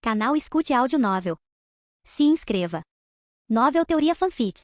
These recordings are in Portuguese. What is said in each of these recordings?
Canal Escute Áudio Novel. Se inscreva. Novel Teoria Fanfic.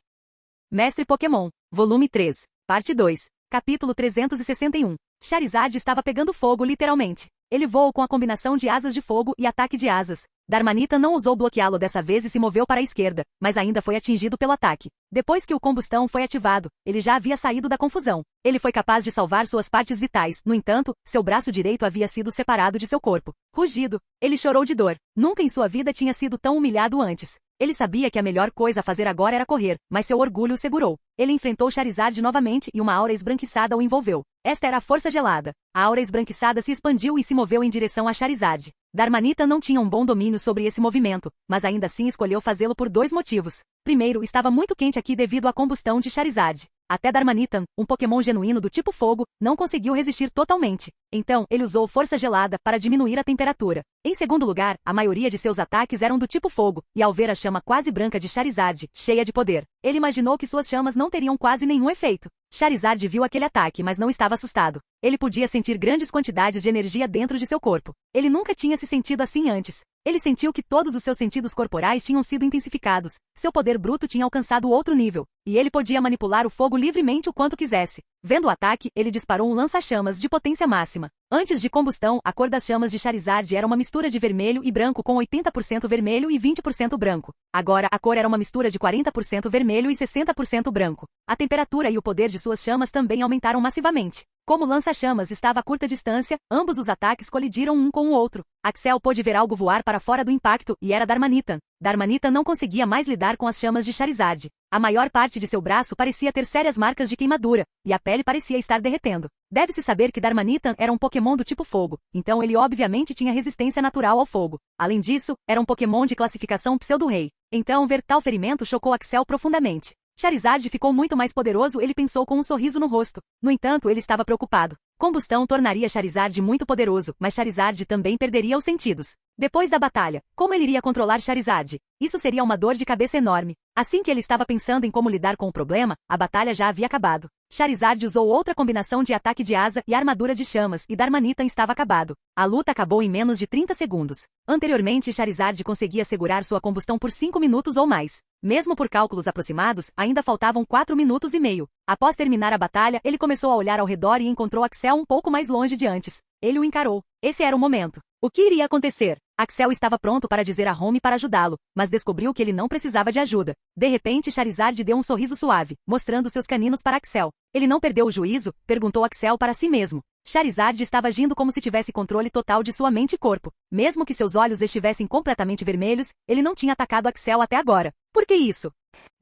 Mestre Pokémon, Volume 3, Parte 2, Capítulo 361. Charizard estava pegando fogo literalmente. Ele voou com a combinação de asas de fogo e ataque de asas. Darmanitan não ousou bloqueá-lo dessa vez e se moveu para a esquerda, mas ainda foi atingido pelo ataque. Depois que o combustão foi ativado, ele já havia saído da confusão. Ele foi capaz de salvar suas partes vitais, no entanto, seu braço direito havia sido separado de seu corpo. Rugido, ele chorou de dor. Nunca em sua vida tinha sido tão humilhado antes. Ele sabia que a melhor coisa a fazer agora era correr, mas seu orgulho o segurou. Ele enfrentou Charizard novamente e uma aura esbranquiçada o envolveu. Esta era a força gelada. A aura esbranquiçada se expandiu e se moveu em direção a Charizard. Darmanitan não tinha um bom domínio sobre esse movimento, mas ainda assim escolheu fazê-lo por dois motivos. Primeiro, estava muito quente aqui devido à combustão de Charizard. Até Darmanitan, um Pokémon genuíno do tipo fogo, não conseguiu resistir totalmente. Então, ele usou força gelada para diminuir a temperatura. Em segundo lugar, a maioria de seus ataques eram do tipo fogo, e ao ver a chama quase branca de Charizard, cheia de poder, ele imaginou que suas chamas não teriam quase nenhum efeito. Charizard viu aquele ataque, mas não estava assustado. Ele podia sentir grandes quantidades de energia dentro de seu corpo. Ele nunca tinha se sentido assim antes. Ele sentiu que todos os seus sentidos corporais tinham sido intensificados. Seu poder bruto tinha alcançado outro nível, e ele podia manipular o fogo livremente o quanto quisesse. Vendo o ataque, ele disparou um lança-chamas de potência máxima. Antes de combustão, a cor das chamas de Charizard era uma mistura de vermelho e branco com 80% vermelho e 20% branco. Agora, a cor era uma mistura de 40% vermelho e 60% branco. A temperatura e o poder de suas chamas também aumentaram massivamente. Como o lança-chamas estava a curta distância, ambos os ataques colidiram um com o outro. Axel pôde ver algo voar para fora do impacto, e era Darmanitan. Darmanitan não conseguia mais lidar com as chamas de Charizard. A maior parte de seu braço parecia ter sérias marcas de queimadura, e a pele parecia estar derretendo. Deve-se saber que Darmanitan era um Pokémon do tipo fogo, então ele obviamente tinha resistência natural ao fogo. Além disso, era um Pokémon de classificação Pseudo-Rei. Então ver tal ferimento chocou Axel profundamente. Charizard ficou muito mais poderoso, ele pensou com um sorriso no rosto. No entanto, ele estava preocupado. Combustão tornaria Charizard muito poderoso, mas Charizard também perderia os sentidos. Depois da batalha, como ele iria controlar Charizard? Isso seria uma dor de cabeça enorme. Assim que ele estava pensando em como lidar com o problema, a batalha já havia acabado. Charizard usou outra combinação de ataque de asa e armadura de chamas, e Darmanitan estava acabado. A luta acabou em menos de 30 segundos. Anteriormente, Charizard conseguia segurar sua combustão por 5 minutos ou mais. Mesmo por cálculos aproximados, ainda faltavam 4 minutos e meio. Após terminar a batalha, ele começou a olhar ao redor e encontrou Axel um pouco mais longe de antes. Ele o encarou. Esse era o momento. O que iria acontecer? Axel estava pronto para dizer a Home para ajudá-lo, mas descobriu que ele não precisava de ajuda. De repente, Charizard deu um sorriso suave, mostrando seus caninos para Axel. Ele não perdeu o juízo? Perguntou Axel para si mesmo. Charizard estava agindo como se tivesse controle total de sua mente e corpo. Mesmo que seus olhos estivessem completamente vermelhos, ele não tinha atacado Axel até agora. Por que isso?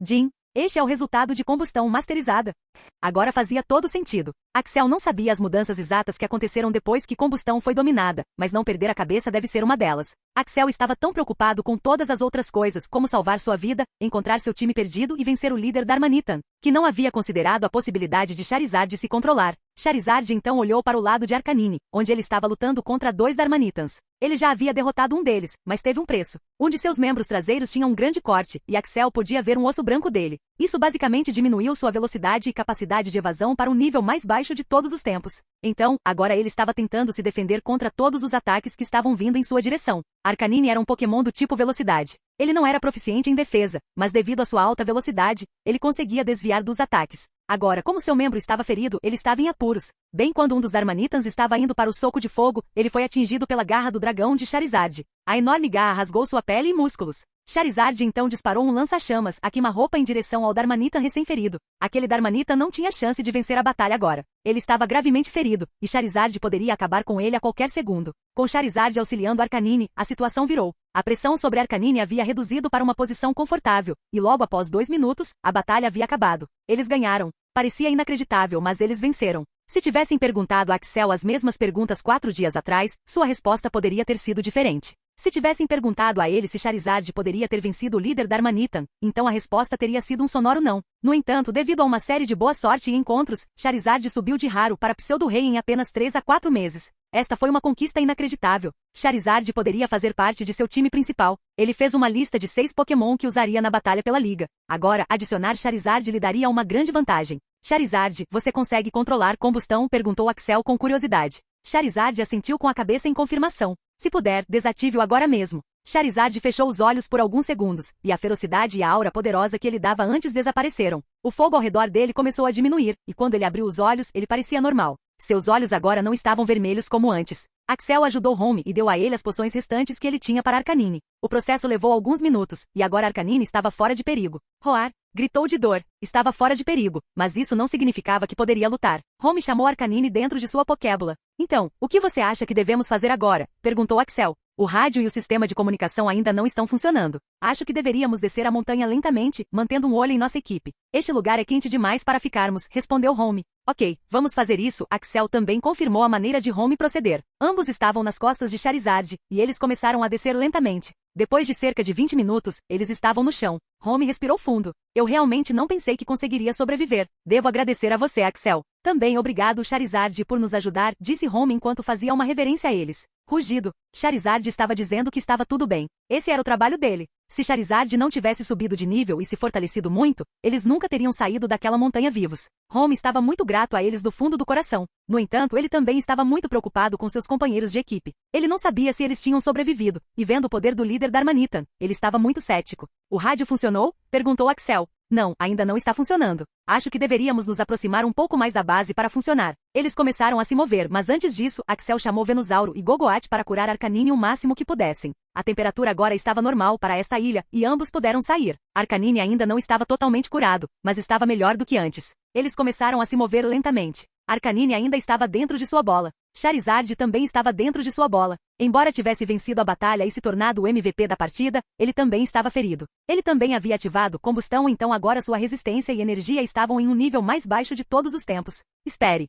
Jin, este é o resultado de combustão masterizada. Agora fazia todo sentido. Axel não sabia as mudanças exatas que aconteceram depois que combustão foi dominada, mas não perder a cabeça deve ser uma delas. Axel estava tão preocupado com todas as outras coisas, como salvar sua vida, encontrar seu time perdido e vencer o líder Darmanitan, que não havia considerado a possibilidade de Charizard se controlar. Charizard então olhou para o lado de Arcanine, onde ele estava lutando contra 2 Darmanitans. Ele já havia derrotado um deles, mas teve um preço. Um de seus membros traseiros tinha um grande corte, e Axel podia ver um osso branco dele. Isso basicamente diminuiu sua velocidade e capacidade de evasão para um nível mais baixo de todos os tempos. Então, agora ele estava tentando se defender contra todos os ataques que estavam vindo em sua direção. Arcanine era um Pokémon do tipo velocidade. Ele não era proficiente em defesa, mas devido à sua alta velocidade, ele conseguia desviar dos ataques. Agora, como seu membro estava ferido, ele estava em apuros. Bem quando um dos Darmanitans estava indo para o soco de fogo, ele foi atingido pela garra do dragão de Charizard. A enorme garra rasgou sua pele e músculos. Charizard então disparou um lança-chamas a queima-roupa em direção ao Darmanitan recém-ferido. Aquele Darmanitan não tinha chance de vencer a batalha agora. Ele estava gravemente ferido, e Charizard poderia acabar com ele a qualquer segundo. Com Charizard auxiliando Arcanine, a situação virou. A pressão sobre Arcanine havia reduzido para uma posição confortável, e logo após 2 minutos, a batalha havia acabado. Eles ganharam. Parecia inacreditável, mas eles venceram. Se tivessem perguntado a Axel as mesmas perguntas 4 dias atrás, sua resposta poderia ter sido diferente. Se tivessem perguntado a ele se Charizard poderia ter vencido o líder Darmanitan, então a resposta teria sido um sonoro não. No entanto, devido a uma série de boa sorte e encontros, Charizard subiu de raro para Pseudo-Rei em apenas 3 a 4 meses. Esta foi uma conquista inacreditável. Charizard poderia fazer parte de seu time principal. Ele fez uma lista de 6 Pokémon que usaria na batalha pela liga. Agora, adicionar Charizard lhe daria uma grande vantagem. Charizard, você consegue controlar combustão? Perguntou Axel com curiosidade. Charizard assentiu com a cabeça em confirmação. Se puder, desative-o agora mesmo. Charizard fechou os olhos por alguns segundos, e a ferocidade e a aura poderosa que ele dava antes desapareceram. O fogo ao redor dele começou a diminuir, e quando ele abriu os olhos, ele parecia normal. Seus olhos agora não estavam vermelhos como antes. Axel ajudou Home e deu a ele as poções restantes que ele tinha para Arcanine. O processo levou alguns minutos, e agora Arcanine estava fora de perigo. Roar gritou de dor. Estava fora de perigo, mas isso não significava que poderia lutar. Home chamou Arcanine dentro de sua Pokébula. Então, o que você acha que devemos fazer agora? Perguntou Axel. O rádio e o sistema de comunicação ainda não estão funcionando. Acho que deveríamos descer a montanha lentamente, mantendo um olho em nossa equipe. Este lugar é quente demais para ficarmos, respondeu Home. Ok, vamos fazer isso. Axel também confirmou a maneira de Home proceder. Ambos estavam nas costas de Charizard, e eles começaram a descer lentamente. Depois de cerca de 20 minutos, eles estavam no chão. Home respirou fundo. Eu realmente não pensei que conseguiria sobreviver. Devo agradecer a você, Axel. Também obrigado, Charizard, por nos ajudar, disse Home enquanto fazia uma reverência a eles. Rugido. Charizard estava dizendo que estava tudo bem. Esse era o trabalho dele. Se Charizard não tivesse subido de nível e se fortalecido muito, eles nunca teriam saído daquela montanha vivos. Home estava muito grato a eles do fundo do coração. No entanto, ele também estava muito preocupado com seus companheiros de equipe. Ele não sabia se eles tinham sobrevivido, e vendo o poder do líder Darmanitan, ele estava muito cético. O rádio funcionou? Perguntou Axel. Não, ainda não está funcionando. Acho que deveríamos nos aproximar um pouco mais da base para funcionar. Eles começaram a se mover, mas antes disso, Axel chamou Venusauro e Gogoat para curar Arcanine o máximo que pudessem. A temperatura agora estava normal para esta ilha, e ambos puderam sair. Arcanine ainda não estava totalmente curado, mas estava melhor do que antes. Eles começaram a se mover lentamente. Arcanine ainda estava dentro de sua bola. Charizard também estava dentro de sua bola. Embora tivesse vencido a batalha e se tornado o MVP da partida, ele também estava ferido. Ele também havia ativado combustão, então agora sua resistência e energia estavam em um nível mais baixo de todos os tempos. Espere.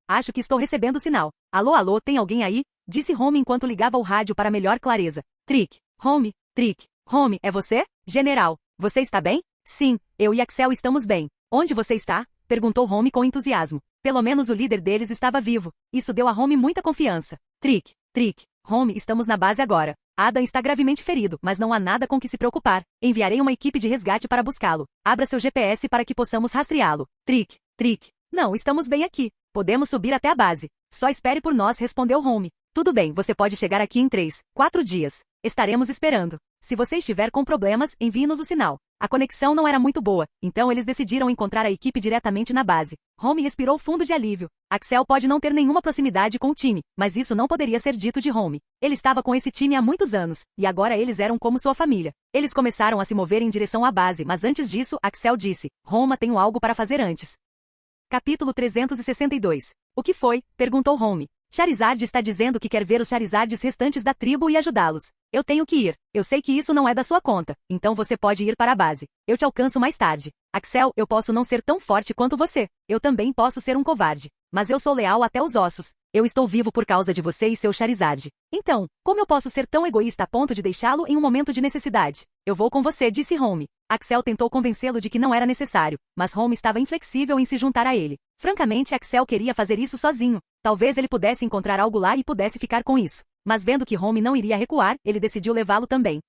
Acho que estou recebendo sinal. Alô, alô, tem alguém aí? Disse Home enquanto ligava o rádio para melhor clareza. Trick. Home, é você? General, você está bem? Sim, eu e Axel estamos bem. Onde você está? Perguntou Home com entusiasmo. Pelo menos o líder deles estava vivo. Isso deu a Home muita confiança. Trick. Home, estamos na base agora. Adam está gravemente ferido, mas não há nada com que se preocupar. Enviarei uma equipe de resgate para buscá-lo. Abra seu GPS para que possamos rastreá-lo. Trick. Não, estamos bem aqui. Podemos subir até a base. Só espere por nós, respondeu Home. Tudo bem, você pode chegar aqui em 3, 4 dias. Estaremos esperando. Se você estiver com problemas, envie-nos o sinal. A conexão não era muito boa, então eles decidiram encontrar a equipe diretamente na base. Home respirou fundo de alívio. Axel pode não ter nenhuma proximidade com o time, mas isso não poderia ser dito de Home. Ele estava com esse time há muitos anos, e agora eles eram como sua família. Eles começaram a se mover em direção à base, mas antes disso, Axel disse: Homa, tenho algo para fazer antes. Capítulo 362. O que foi? Perguntou Home. Charizard está dizendo que quer ver os Charizards restantes da tribo e ajudá-los. Eu tenho que ir. Eu sei que isso não é da sua conta, então você pode ir para a base. Eu te alcanço mais tarde. Axel, eu posso não ser tão forte quanto você. Eu também posso ser um covarde. Mas eu sou leal até os ossos. Eu estou vivo por causa de você e seu Charizard. Então, como eu posso ser tão egoísta a ponto de deixá-lo em um momento de necessidade? Eu vou com você, disse Home. Axel tentou convencê-lo de que não era necessário, mas Home estava inflexível em se juntar a ele. Francamente, Axel queria fazer isso sozinho. Talvez ele pudesse encontrar algo lá e pudesse ficar com isso. Mas vendo que Home não iria recuar, ele decidiu levá-lo também.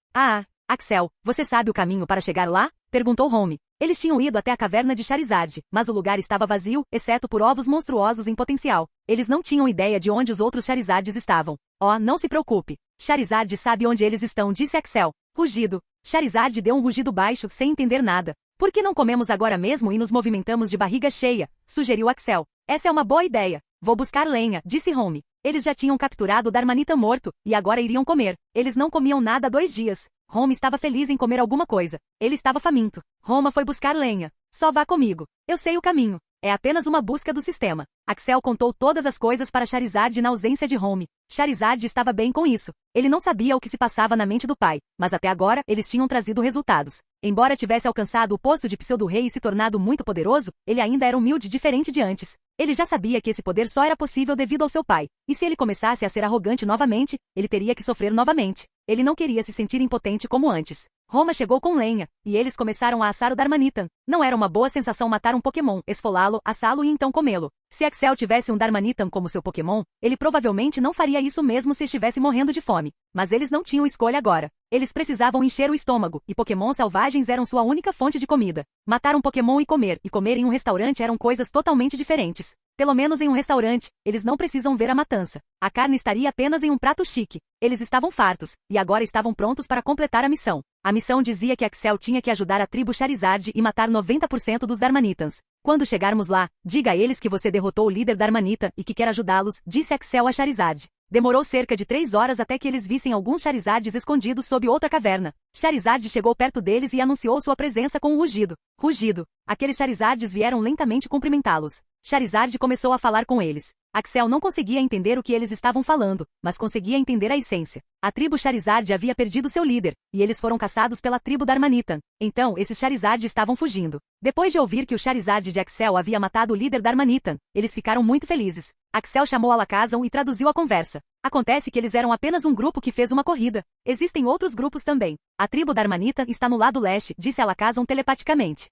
Axel, você sabe o caminho para chegar lá? Perguntou Home. Eles tinham ido até a caverna de Charizard, mas o lugar estava vazio, exceto por ovos monstruosos em potencial. Eles não tinham ideia de onde os outros Charizards estavam. Oh, não se preocupe. Charizard sabe onde eles estão, disse Axel. Rugido. Charizard deu um rugido baixo, sem entender nada. Por que não comemos agora mesmo e nos movimentamos de barriga cheia? Sugeriu Axel. Essa é uma boa ideia. Vou buscar lenha, disse Home. Eles já tinham capturado o Darmanitan morto, e agora iriam comer. Eles não comiam nada há 2 dias. Home estava feliz em comer alguma coisa. Ele estava faminto. Homa foi buscar lenha. Só vá comigo. Eu sei o caminho. É apenas uma busca do sistema. Axel contou todas as coisas para Charizard na ausência de Home. Charizard estava bem com isso. Ele não sabia o que se passava na mente do pai, mas até agora eles tinham trazido resultados. Embora tivesse alcançado o posto de pseudo-rei e se tornado muito poderoso, ele ainda era humilde diferente de antes. Ele já sabia que esse poder só era possível devido ao seu pai. E se ele começasse a ser arrogante novamente, ele teria que sofrer novamente. Ele não queria se sentir impotente como antes. Homa chegou com lenha, e eles começaram a assar o Darmanitan. Não era uma boa sensação matar um Pokémon, esfolá-lo, assá-lo e então comê-lo. Se Axel tivesse um Darmanitan como seu Pokémon, ele provavelmente não faria isso mesmo se estivesse morrendo de fome. Mas eles não tinham escolha agora. Eles precisavam encher o estômago, e Pokémon selvagens eram sua única fonte de comida. Matar um Pokémon e comer em um restaurante eram coisas totalmente diferentes. Pelo menos em um restaurante, eles não precisam ver a matança. A carne estaria apenas em um prato chique. Eles estavam fartos, e agora estavam prontos para completar a missão. A missão dizia que Axel tinha que ajudar a tribo Charizard e matar 90% dos Darmanitans. Quando chegarmos lá, diga a eles que você derrotou o líder Darmanita e que quer ajudá-los, disse Axel a Charizard. Demorou cerca de 3 horas até que eles vissem alguns Charizards escondidos sob outra caverna. Charizard chegou perto deles e anunciou sua presença com um rugido. Rugido. Aqueles Charizards vieram lentamente cumprimentá-los. Charizard começou a falar com eles. Axel não conseguia entender o que eles estavam falando, mas conseguia entender a essência. A tribo Charizard havia perdido seu líder, e eles foram caçados pela tribo Darmanitan. Então, esses Charizard estavam fugindo. Depois de ouvir que o Charizard de Axel havia matado o líder Darmanitan, eles ficaram muito felizes. Axel chamou Alakazam e traduziu a conversa. Acontece que eles eram apenas um grupo que fez uma corrida. Existem outros grupos também. A tribo Darmanitan está no lado leste, disse Alakazam telepaticamente.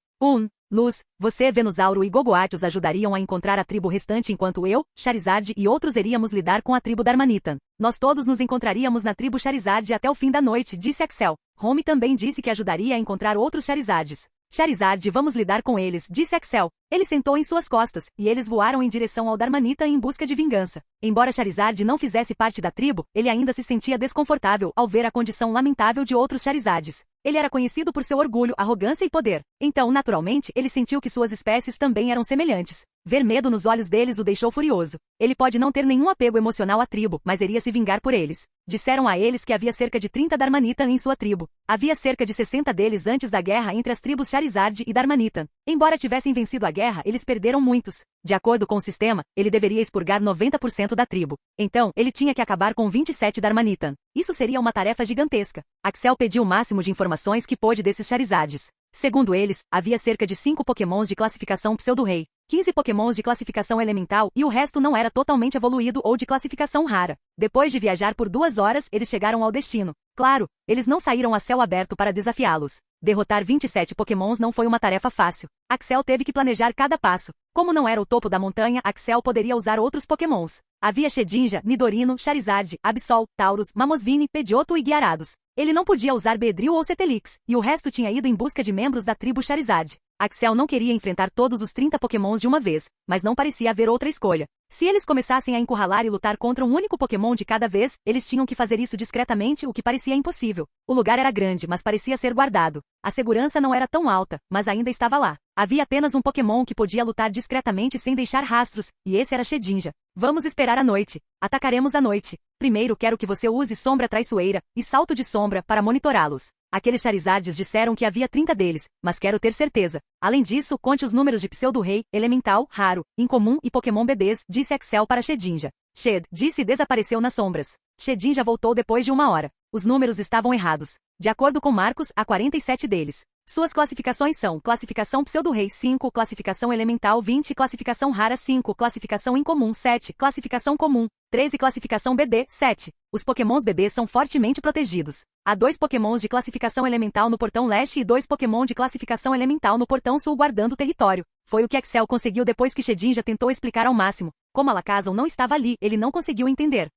Luz, você, Venusauro e Gogoatios ajudariam a encontrar a tribo restante enquanto eu, Charizard e outros iríamos lidar com a tribo Darmanitan. Nós todos nos encontraríamos na tribo Charizard até o fim da noite, disse Axel. Home também disse que ajudaria a encontrar outros Charizards. Charizard, vamos lidar com eles, disse Axel. Ele sentou em suas costas, e eles voaram em direção ao Darmanita em busca de vingança. Embora Charizard não fizesse parte da tribo, ele ainda se sentia desconfortável ao ver a condição lamentável de outros Charizards. Ele era conhecido por seu orgulho, arrogância e poder. Então, naturalmente, ele sentiu que suas espécies também eram semelhantes. Ver medo nos olhos deles o deixou furioso. Ele pode não ter nenhum apego emocional à tribo, mas iria se vingar por eles. Disseram a eles que havia cerca de 30 Darmanitan em sua tribo. Havia cerca de 60 deles antes da guerra entre as tribos Charizard e Darmanitan. Embora tivessem vencido a guerra, eles perderam muitos. De acordo com o sistema, ele deveria expurgar 90% da tribo. Então, ele tinha que acabar com 27 Darmanitan. Isso seria uma tarefa gigantesca. Axel pediu o máximo de informações que pôde desses Charizards. Segundo eles, havia cerca de 5 pokémons de classificação pseudo-rei, 15 pokémons de classificação elemental e o resto não era totalmente evoluído ou de classificação rara. Depois de viajar por 2 horas, eles chegaram ao destino. Claro, eles não saíram a céu aberto para desafiá-los. Derrotar 27 pokémons não foi uma tarefa fácil. Axel teve que planejar cada passo. Como não era o topo da montanha, Axel poderia usar outros pokémons. Havia Shedinja, Nidorino, Charizard, Absol, Taurus, Mamosvine, Pidgeotto e Gyarados. Ele não podia usar Beedrill ou Cetelix, e o resto tinha ido em busca de membros da tribo Charizard. Axel não queria enfrentar todos os 30 pokémons de uma vez, mas não parecia haver outra escolha. Se eles começassem a encurralar e lutar contra um único pokémon de cada vez, eles tinham que fazer isso discretamente, o que parecia impossível. O lugar era grande, mas parecia ser guardado. A segurança não era tão alta, mas ainda estava lá. Havia apenas um pokémon que podia lutar discretamente sem deixar rastros, e esse era Shedinja. Vamos esperar a noite. Atacaremos à noite. Primeiro quero que você use Sombra Traiçoeira e Salto de Sombra para monitorá-los. Aqueles Charizards disseram que havia 30 deles, mas quero ter certeza. Além disso, conte os números de Pseudo-Rei, Elemental, Raro, Incomum e Pokémon Bebês, disse Axel para Shedinja. Shed disse e desapareceu nas sombras. Shedinja voltou depois de 1 hora. Os números estavam errados. De acordo com Marcos, há 47 deles. Suas classificações são Classificação Pseudo-Rei 5, Classificação Elemental 20, Classificação Rara 5, Classificação Incomum 7, Classificação Comum 13 e Classificação Bebê 7. Os pokémons bebês são fortemente protegidos. Há 2 pokémons de classificação elemental no portão leste e 2 pokémon de classificação elemental no portão sul guardando o território. Foi o que Axel conseguiu depois que Shedinja tentou explicar ao máximo. Como Alakazam não estava ali, ele não conseguiu entender.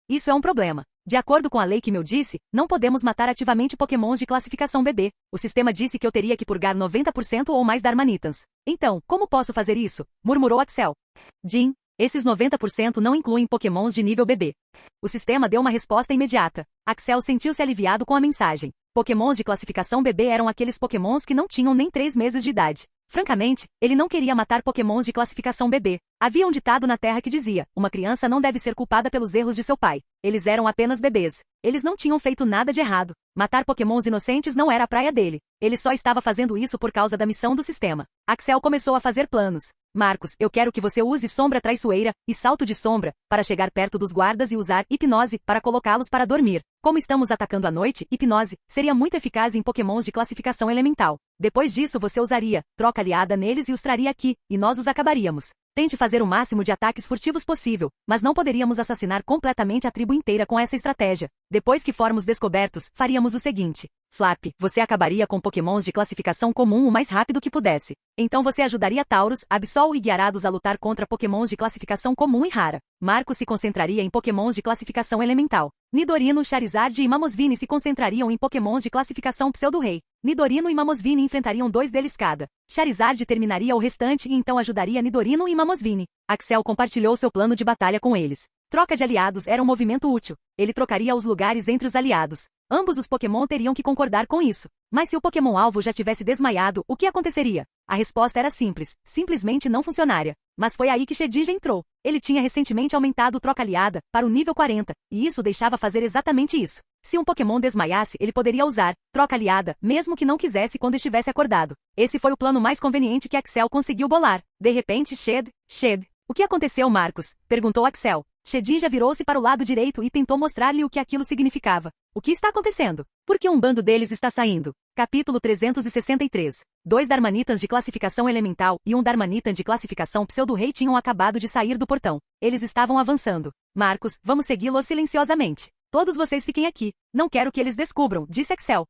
Isso é um problema. De acordo com a lei que Mil disse, não podemos matar ativamente pokémons de classificação bebê. O sistema disse que eu teria que purgar 90% ou mais Darmanitans. Então, como posso fazer isso? Murmurou Axel. Jim, esses 90% não incluem pokémons de nível bebê. O sistema deu uma resposta imediata. Axel sentiu-se aliviado com a mensagem. Pokémons de classificação bebê eram aqueles pokémons que não tinham nem 3 meses de idade. Francamente, ele não queria matar pokémons de classificação bebê. Havia um ditado na Terra que dizia, uma criança não deve ser culpada pelos erros de seu pai. Eles eram apenas bebês. Eles não tinham feito nada de errado. Matar pokémons inocentes não era a praia dele. Ele só estava fazendo isso por causa da missão do sistema. Axel começou a fazer planos. Marcos, eu quero que você use Sombra Traiçoeira e Salto de Sombra para chegar perto dos guardas e usar Hipnose para colocá-los para dormir. Como estamos atacando à noite, Hipnose seria muito eficaz em pokémons de classificação elemental. Depois disso você usaria Troca Aliada neles e os traria aqui, e nós os acabaríamos. Tente fazer o máximo de ataques furtivos possível, mas não poderíamos assassinar completamente a tribo inteira com essa estratégia. Depois que formos descobertos, faríamos o seguinte. Flap, você acabaria com pokémons de classificação comum o mais rápido que pudesse. Então você ajudaria Taurus, Absol e Gyarados a lutar contra pokémons de classificação comum e rara. Marco se concentraria em pokémons de classificação elemental. Nidorino, Charizard e Mamosvine se concentrariam em pokémons de classificação Pseudo-Rei. Nidorino e Mamoswine enfrentariam 2 deles cada. Charizard terminaria o restante e então ajudaria Nidorino e Mamoswine. Axel compartilhou seu plano de batalha com eles. Troca de aliados era um movimento útil. Ele trocaria os lugares entre os aliados. Ambos os Pokémon teriam que concordar com isso. Mas se o Pokémon-alvo já tivesse desmaiado, o que aconteceria? A resposta era simples, simplesmente não funcionaria. Mas foi aí que Shedinja entrou. Ele tinha recentemente aumentado o troca-aliada para o nível 40, e isso deixava fazer exatamente isso. Se um Pokémon desmaiasse, ele poderia usar troca-aliada, mesmo que não quisesse quando estivesse acordado. Esse foi o plano mais conveniente que Axel conseguiu bolar. De repente, Shed. O que aconteceu, Marcos? Perguntou Axel. Shedinja virou-se para o lado direito e tentou mostrar-lhe o que aquilo significava. O que está acontecendo? Por que um bando deles está saindo? Capítulo 363. 2 Darmanitans de classificação elemental e um Darmanitan de classificação pseudo-rei tinham acabado de sair do portão. Eles estavam avançando. Marcos, vamos segui-los silenciosamente. Todos vocês fiquem aqui. Não quero que eles descubram, disse Axel.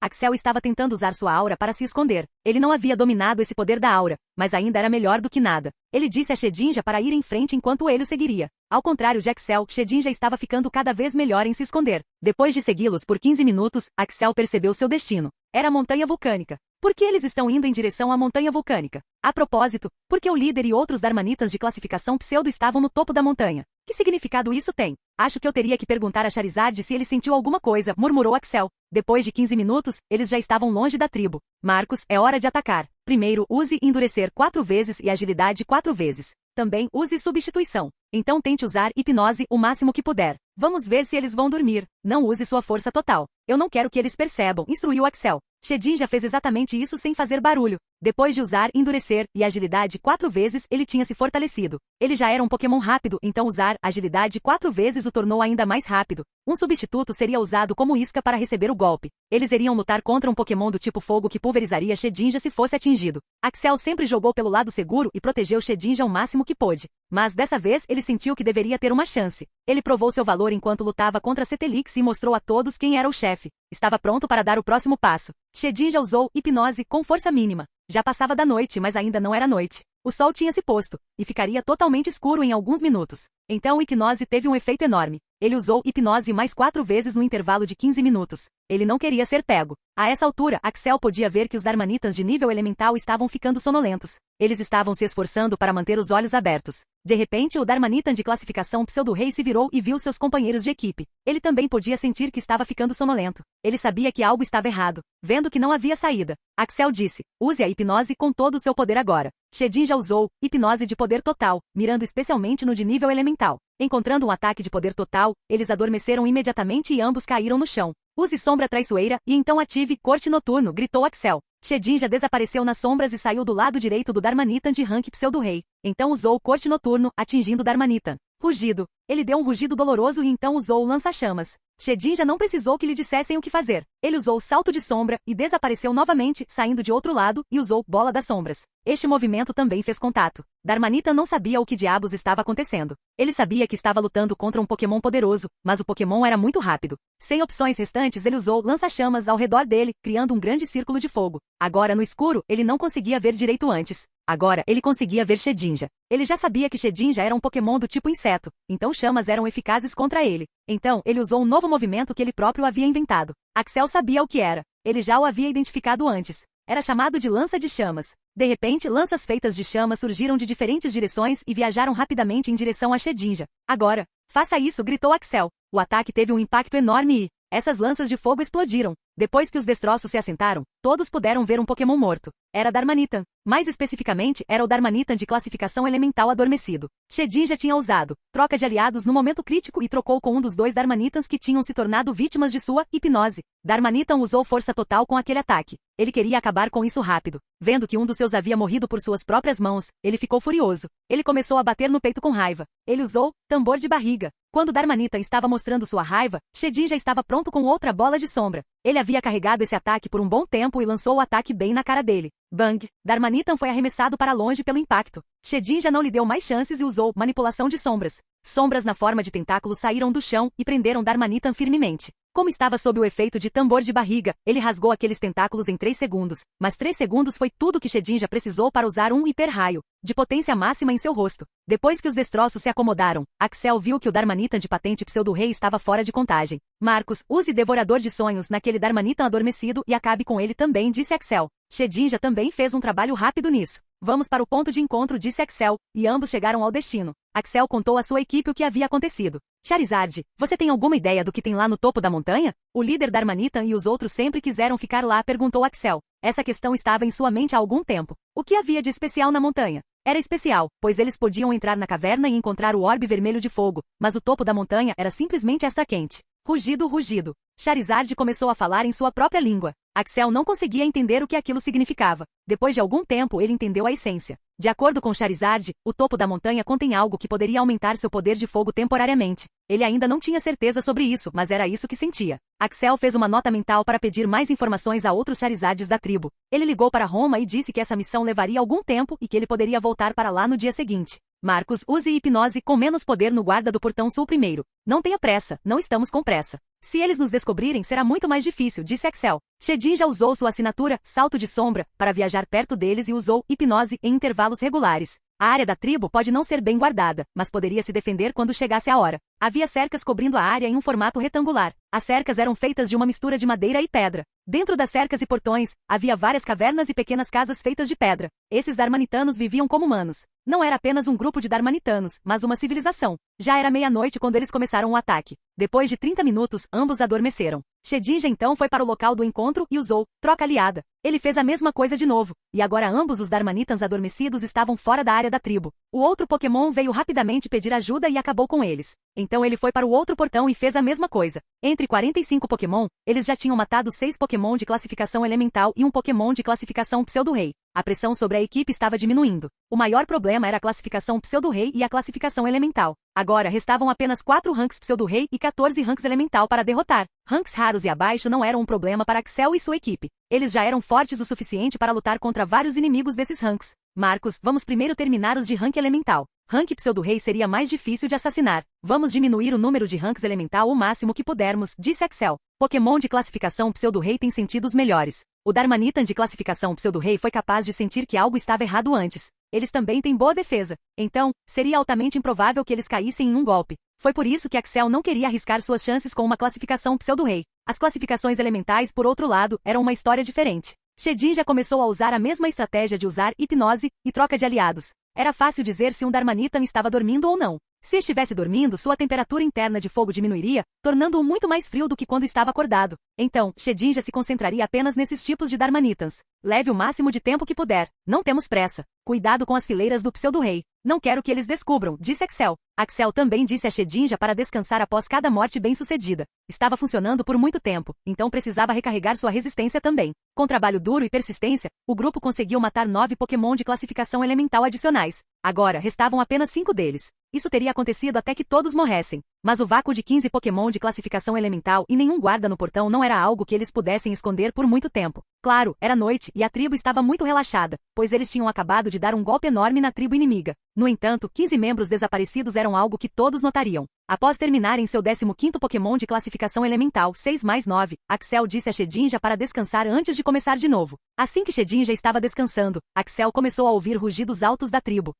Axel estava tentando usar sua aura para se esconder. Ele não havia dominado esse poder da aura, mas ainda era melhor do que nada. Ele disse a Shedinja para ir em frente enquanto ele o seguiria. Ao contrário de Axel, Shedinja estava ficando cada vez melhor em se esconder. Depois de segui-los por 15 minutos, Axel percebeu seu destino. Era a montanha vulcânica. Por que eles estão indo em direção à montanha vulcânica? A propósito, porque o líder e outros Darmanitas de classificação pseudo estavam no topo da montanha. Que significado isso tem? Acho que eu teria que perguntar a Charizard se ele sentiu alguma coisa, murmurou Axel. Depois de 15 minutos, eles já estavam longe da tribo. Marcos, é hora de atacar. Primeiro, use endurecer 4 vezes e agilidade 4 vezes. Também use substituição. Então tente usar hipnose o máximo que puder. Vamos ver se eles vão dormir. Não use sua força total. Eu não quero que eles percebam, instruiu Axel. Shedinja fez exatamente isso sem fazer barulho. Depois de usar endurecer e agilidade 4 vezes, ele tinha se fortalecido. Ele já era um Pokémon rápido, então usar agilidade 4 vezes o tornou ainda mais rápido. Um substituto seria usado como isca para receber o golpe. Eles iriam lutar contra um Pokémon do tipo fogo que pulverizaria Shedinja se fosse atingido. Axel sempre jogou pelo lado seguro e protegeu Shedinja o máximo que pôde. Mas dessa vez ele sentiu que deveria ter uma chance. Ele provou seu valor enquanto lutava contra Cetelix e mostrou a todos quem era o chefe. Estava pronto para dar o próximo passo. Shedinja usou hipnose com força mínima. Já passava da noite, mas ainda não era noite. O sol tinha se posto, e ficaria totalmente escuro em alguns minutos. Então hipnose teve um efeito enorme. Ele usou hipnose mais 4 vezes no intervalo de 15 minutos. Ele não queria ser pego. A essa altura, Axel podia ver que os Darmanitas de nível elemental estavam ficando sonolentos. Eles estavam se esforçando para manter os olhos abertos. De repente, o Darmanitan de classificação pseudo-rei se virou e viu seus companheiros de equipe. Ele também podia sentir que estava ficando sonolento. Ele sabia que algo estava errado. Vendo que não havia saída, Axel disse, use a hipnose com todo o seu poder agora. Shedinja usou hipnose de poder total, mirando especialmente no de nível elemental. Encontrando um ataque de poder total, eles adormeceram imediatamente e ambos caíram no chão. Use sombra traiçoeira e então ative corte noturno, gritou Axel. Shedinja desapareceu nas sombras e saiu do lado direito do Darmanitan de rank pseudo-rei. Então usou o corte noturno, atingindo Darmanitan. Rugido. Ele deu um rugido doloroso e então usou o lança-chamas. Shedinja não precisou que lhe dissessem o que fazer. Ele usou salto de sombra e desapareceu novamente, saindo de outro lado, e usou bola das sombras. Este movimento também fez contato. Darmanitan não sabia o que diabos estava acontecendo. Ele sabia que estava lutando contra um Pokémon poderoso, mas o Pokémon era muito rápido. Sem opções restantes, ele usou lança-chamas ao redor dele, criando um grande círculo de fogo. Agora, no escuro, ele não conseguia ver direito antes. Agora, ele conseguia ver Shedinja. Ele já sabia que Shedinja era um Pokémon do tipo inseto, então chamas eram eficazes contra ele. Então, ele usou um novo movimento que ele próprio havia inventado. Axel sabia o que era. Ele já o havia identificado antes. Era chamado de lança de chamas. De repente, lanças feitas de chama surgiram de diferentes direções e viajaram rapidamente em direção a Shedinja. Agora, faça isso, gritou Axel. O ataque teve um impacto enorme e essas lanças de fogo explodiram. Depois que os destroços se assentaram, todos puderam ver um Pokémon morto. Era Darmanitan. Mais especificamente, era o Darmanitan de classificação elemental adormecido. Shedinja tinha usado troca de aliados no momento crítico e trocou com um dos 2 Darmanitans que tinham se tornado vítimas de sua hipnose. Darmanitan usou força total com aquele ataque. Ele queria acabar com isso rápido. Vendo que um dos seus havia morrido por suas próprias mãos, ele ficou furioso. Ele começou a bater no peito com raiva. Ele usou tambor de barriga. Quando Darmanitan estava mostrando sua raiva, Shedinja estava pronto com outra bola de sombra. Ele havia carregado esse ataque por um bom tempo e lançou o ataque bem na cara dele. Bang! Darmanitan foi arremessado para longe pelo impacto. Shedinja não lhe deu mais chances e usou manipulação de sombras. Sombras na forma de tentáculos saíram do chão e prenderam Darmanitan firmemente. Como estava sob o efeito de tambor de barriga, ele rasgou aqueles tentáculos em 3 segundos, mas 3 segundos foi tudo que Shedinja precisou para usar um hiper-raio de potência máxima em seu rosto. Depois que os destroços se acomodaram, Axel viu que o Darmanitan de patente pseudo-rei estava fora de contagem. Marcos, use Devorador de Sonhos naquele Darmanitan adormecido e acabe com ele também, disse Axel. Shedinja também fez um trabalho rápido nisso. Vamos para o ponto de encontro, disse Axel, e ambos chegaram ao destino. Axel contou à sua equipe o que havia acontecido. Charizard, você tem alguma ideia do que tem lá no topo da montanha? O líder Darmanitan e os outros sempre quiseram ficar lá, perguntou Axel. Essa questão estava em sua mente há algum tempo. O que havia de especial na montanha? Era especial, pois eles podiam entrar na caverna e encontrar o orbe vermelho de fogo, mas o topo da montanha era simplesmente extra quente. Rugido, rugido. Charizard começou a falar em sua própria língua. Axel não conseguia entender o que aquilo significava. Depois de algum tempo ele entendeu a essência. De acordo com Charizard, o topo da montanha contém algo que poderia aumentar seu poder de fogo temporariamente. Ele ainda não tinha certeza sobre isso, mas era isso que sentia. Axel fez uma nota mental para pedir mais informações a outros Charizards da tribo. Ele ligou para Roma e disse que essa missão levaria algum tempo e que ele poderia voltar para lá no dia seguinte. Marcos, use hipnose com menos poder no guarda do portão sul primeiro. Não tenha pressa, não estamos com pressa. Se eles nos descobrirem será muito mais difícil, disse Axel. Shedinja usou sua assinatura, Salto de Sombra, para viajar perto deles e usou hipnose em intervalos regulares. A área da tribo pode não ser bem guardada, mas poderia se defender quando chegasse a hora. Havia cercas cobrindo a área em um formato retangular. As cercas eram feitas de uma mistura de madeira e pedra. Dentro das cercas e portões, havia várias cavernas e pequenas casas feitas de pedra. Esses Darmanitanos viviam como humanos. Não era apenas um grupo de Darmanitanos, mas uma civilização. Já era meia-noite quando eles começaram o ataque. Depois de 30 minutos, ambos adormeceram. Shedinja então foi para o local do encontro e usou troca aliada. Ele fez a mesma coisa de novo, e agora ambos os Darmanitans adormecidos estavam fora da área da tribo. O outro Pokémon veio rapidamente pedir ajuda e acabou com eles. Então ele foi para o outro portão e fez a mesma coisa. Entre 45 Pokémon, eles já tinham matado 6 Pokémon de classificação elemental e um Pokémon de classificação pseudo-rei. A pressão sobre a equipe estava diminuindo. O maior problema era a classificação pseudo-rei e a classificação elemental. Agora restavam apenas 4 ranks pseudo-rei e 14 ranks elemental para derrotar. Ranks raros e abaixo não eram um problema para Axel e sua equipe. Eles já eram fortes o suficiente para lutar contra vários inimigos desses ranks. Marcos, vamos primeiro terminar os de rank elemental. Rank pseudo-rei seria mais difícil de assassinar. Vamos diminuir o número de ranks elemental o máximo que pudermos, disse Axel. Pokémon de classificação pseudo-rei tem sentidos melhores. O Darmanitan de classificação pseudo-rei foi capaz de sentir que algo estava errado antes. Eles também têm boa defesa. Então, seria altamente improvável que eles caíssem em um golpe. Foi por isso que Axel não queria arriscar suas chances com uma classificação pseudo-rei. As classificações elementais, por outro lado, eram uma história diferente. Shedinja começou a usar a mesma estratégia de usar hipnose e troca de aliados. Era fácil dizer se um Darmanitan estava dormindo ou não. Se estivesse dormindo, sua temperatura interna de fogo diminuiria, tornando-o muito mais frio do que quando estava acordado. Então, Shedinja se concentraria apenas nesses tipos de Darmanitans. Leve o máximo de tempo que puder. Não temos pressa. Cuidado com as fileiras do pseudo-rei. Não quero que eles descubram, disse Axel. Axel também disse a Shedinja para descansar após cada morte bem-sucedida. Estava funcionando por muito tempo, então precisava recarregar sua resistência também. Com trabalho duro e persistência, o grupo conseguiu matar 9 Pokémon de classificação elemental adicionais. Agora, restavam apenas 5 deles. Isso teria acontecido até que todos morressem. Mas o vácuo de 15 Pokémon de classificação elemental e nenhum guarda no portão não era algo que eles pudessem esconder por muito tempo. Claro, era noite e a tribo estava muito relaxada, pois eles tinham acabado de dar um golpe enorme na tribo inimiga. No entanto, 15 membros desaparecidos eram algo que todos notariam. Após terminarem seu 15º Pokémon de classificação elemental 6+9, Axel disse a Shedinja para descansar antes de começar de novo. Assim que Shedinja estava descansando, Axel começou a ouvir rugidos altos da tribo.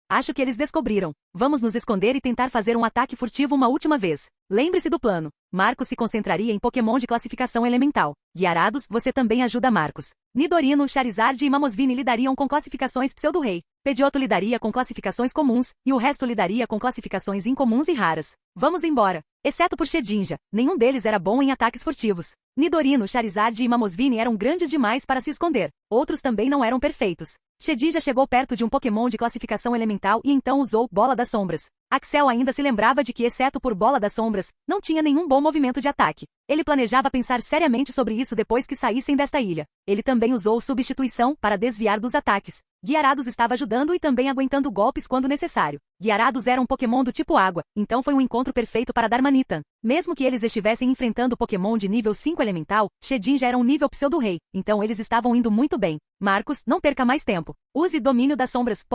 Acho que eles descobriram. Vamos nos esconder e tentar fazer um ataque furtivo uma última vez. Lembre-se do plano. Marcos se concentraria em Pokémon de classificação elemental. Guiarados, você também ajuda Marcos. Nidorino, Charizard e Mamosvine lidariam com classificações pseudo-rei. Pidgeotto lidaria com classificações comuns, e o resto lidaria com classificações incomuns e raras. Vamos embora. Exceto por Shedinja, nenhum deles era bom em ataques furtivos. Nidorino, Charizard e Mamosvine eram grandes demais para se esconder. Outros também não eram perfeitos. Shedinja chegou perto de um Pokémon de classificação elemental e então usou Bola das Sombras. Axel ainda se lembrava de que, exceto por Bola das Sombras, não tinha nenhum bom movimento de ataque. Ele planejava pensar seriamente sobre isso depois que saíssem desta ilha. Ele também usou Substituição para desviar dos ataques. Guiarados estava ajudando e também aguentando golpes quando necessário. Guiarados era um Pokémon do tipo água, então foi um encontro perfeito para Darmanitan. Mesmo que eles estivessem enfrentando Pokémon de nível 5 elemental, Shedinja era um nível pseudo-rei, então eles estavam indo muito bem. Marcos, não perca mais tempo. Use Domínio das Sombras.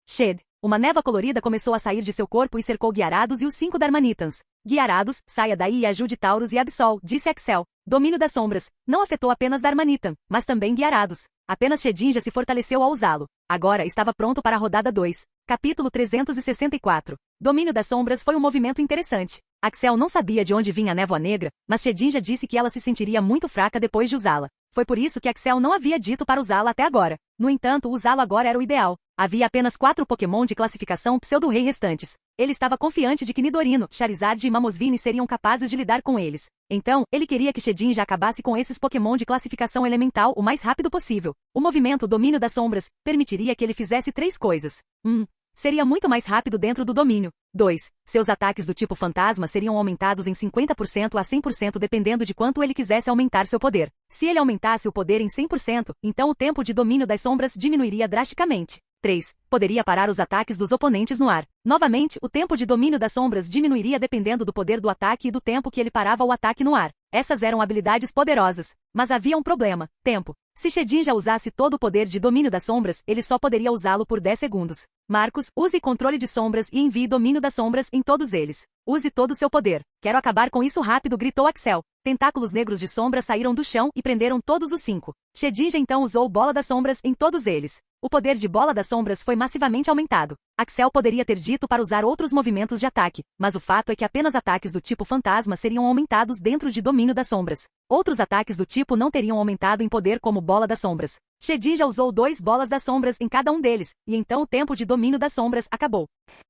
Shed. Uma névoa colorida começou a sair de seu corpo e cercou Guiarados e os 5 Darmanitans. Guiarados, saia daí e ajude Taurus e Absol, disse Axel. Domínio das sombras. Não afetou apenas Darmanitan, mas também Guiarados. Apenas Shedinja se fortaleceu ao usá-lo. Agora estava pronto para a rodada 2. Capítulo 364. Domínio das sombras foi um movimento interessante. Axel não sabia de onde vinha a névoa negra, mas Shedinja disse que ela se sentiria muito fraca depois de usá-la. Foi por isso que Axel não havia dito para usá-la até agora. No entanto, usá-lo agora era o ideal. Havia apenas 4 Pokémon de classificação Pseudo-Rei restantes. Ele estava confiante de que Nidorino, Charizard e Mamoswine seriam capazes de lidar com eles. Então, ele queria que Shedinja acabasse com esses Pokémon de classificação elemental o mais rápido possível. O movimento Domínio das Sombras permitiria que ele fizesse 3 coisas. 1. Seria muito mais rápido dentro do domínio. 2. Seus ataques do tipo fantasma seriam aumentados em 50% a 100% dependendo de quanto ele quisesse aumentar seu poder. Se ele aumentasse o poder em 100%, então o tempo de domínio das sombras diminuiria drasticamente. 3. Poderia parar os ataques dos oponentes no ar. Novamente, o tempo de domínio das sombras diminuiria dependendo do poder do ataque e do tempo que ele parava o ataque no ar. Essas eram habilidades poderosas. Mas havia um problema: tempo. Se Shedinja usasse todo o poder de domínio das sombras, ele só poderia usá-lo por 10 segundos. Marcos, use controle de sombras e envie domínio das sombras em todos eles. Use todo o seu poder. Quero acabar com isso rápido, gritou Axel. Tentáculos negros de sombra saíram do chão e prenderam todos os 5. Shedinja então usou Bola das Sombras em todos eles. O poder de Bola das Sombras foi massivamente aumentado. Axel poderia ter dito para usar outros movimentos de ataque, mas o fato é que apenas ataques do tipo fantasma seriam aumentados dentro de Domínio das Sombras. Outros ataques do tipo não teriam aumentado em poder como Bola das Sombras. Shedinja usou 2 Bolas das Sombras em cada um deles, e então o tempo de Domínio das Sombras acabou.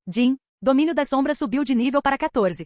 Jin. Domínio das Sombras subiu de nível para 14.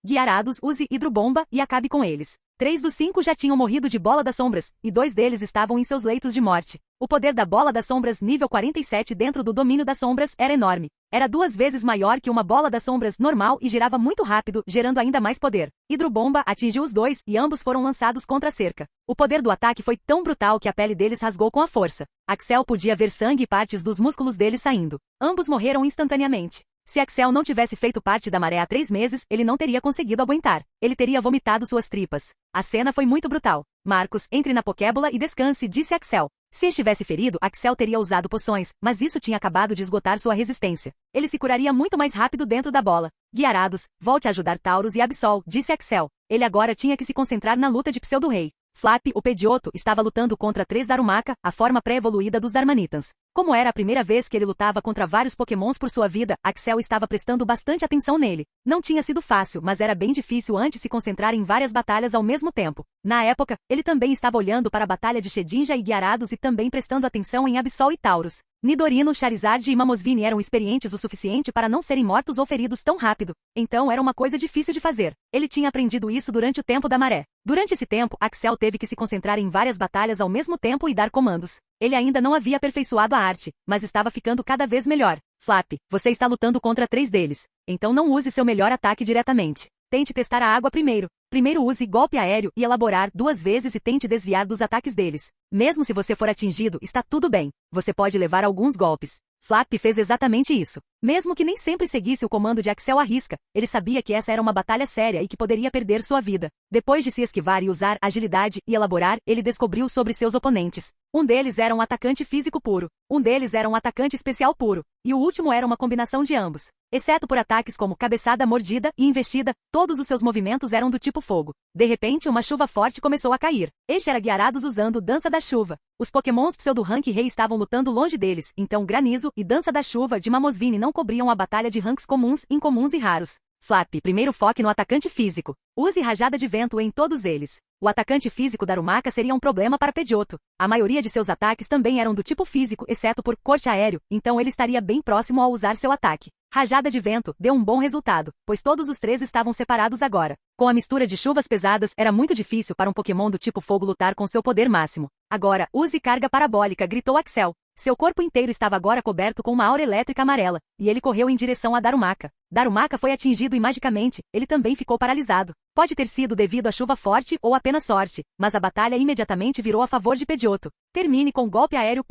Guiarados, use Hidrobomba e acabe com eles. 3 dos 5 já tinham morrido de Bola das Sombras, e 2 deles estavam em seus leitos de morte. O poder da Bola das Sombras nível 47 dentro do Domínio das Sombras era enorme. Era 2 vezes maior que uma Bola das Sombras normal e girava muito rápido, gerando ainda mais poder. Hidrobomba atingiu os 2 e ambos foram lançados contra a cerca. O poder do ataque foi tão brutal que a pele deles rasgou com a força. Axel podia ver sangue e partes dos músculos deles saindo. Ambos morreram instantaneamente. Se Axel não tivesse feito parte da maré há 3 meses, ele não teria conseguido aguentar. Ele teria vomitado suas tripas. A cena foi muito brutal. Marcos, entre na Pokébola e descanse, disse Axel. Se estivesse ferido, Axel teria usado poções, mas isso tinha acabado de esgotar sua resistência. Ele se curaria muito mais rápido dentro da bola. Guiarados, volte a ajudar Taurus e Absol, disse Axel. Ele agora tinha que se concentrar na luta de Pseudo-Rei. Flap, o Pidgeotto, estava lutando contra 3 Darumaka, a forma pré-evoluída dos Darmanitans. Como era a primeira vez que ele lutava contra vários Pokémons por sua vida, Axel estava prestando bastante atenção nele. Não tinha sido fácil, mas era bem difícil antes se concentrar em várias batalhas ao mesmo tempo. Na época, ele também estava olhando para a batalha de Shedinja e Guiarados e também prestando atenção em Absol e Taurus. Nidorino, Charizard e Mamoswine eram experientes o suficiente para não serem mortos ou feridos tão rápido. Então era uma coisa difícil de fazer. Ele tinha aprendido isso durante o tempo da maré. Durante esse tempo, Axel teve que se concentrar em várias batalhas ao mesmo tempo e dar comandos. Ele ainda não havia aperfeiçoado a arte, mas estava ficando cada vez melhor. Flap, você está lutando contra 3 deles. Então não use seu melhor ataque diretamente. Tente testar a água primeiro. Primeiro use golpe aéreo e elaborar 2 vezes e tente desviar dos ataques deles. Mesmo se você for atingido, está tudo bem. Você pode levar alguns golpes. Flap fez exatamente isso. Mesmo que nem sempre seguisse o comando de Axel à risca, ele sabia que essa era uma batalha séria e que poderia perder sua vida. Depois de se esquivar e usar agilidade e elaborar, ele descobriu sobre seus oponentes. Um deles era um atacante físico puro. Um deles era um atacante especial puro. E o último era uma combinação de ambos. Exceto por ataques como cabeçada, mordida e investida, todos os seus movimentos eram do tipo fogo. De repente, uma chuva forte começou a cair. Este era Guiarados usando Dança da Chuva. Os Pokémons Pseudo-Rank Rei estavam lutando longe deles, então Granizo e Dança da Chuva de Mamoswine não cobriam a batalha de ranks comuns, incomuns e raros. Flap, primeiro foque no atacante físico. Use Rajada de Vento em todos eles. O atacante físico da Darumaka seria um problema para Pidgeotto. A maioria de seus ataques também eram do tipo físico, exceto por corte aéreo, então ele estaria bem próximo ao usar seu ataque. Rajada de Vento deu um bom resultado, pois todos os 3 estavam separados agora. Com a mistura de chuvas pesadas, era muito difícil para um Pokémon do tipo fogo lutar com seu poder máximo. Agora, use carga parabólica, gritou Axel. Seu corpo inteiro estava agora coberto com uma aura elétrica amarela, e ele correu em direção a Darumaka. Darumaka foi atingido e magicamente, ele também ficou paralisado. Pode ter sido devido à chuva forte ou apenas sorte, mas a batalha imediatamente virou a favor de Pidgeotto. Termine com golpe aéreo.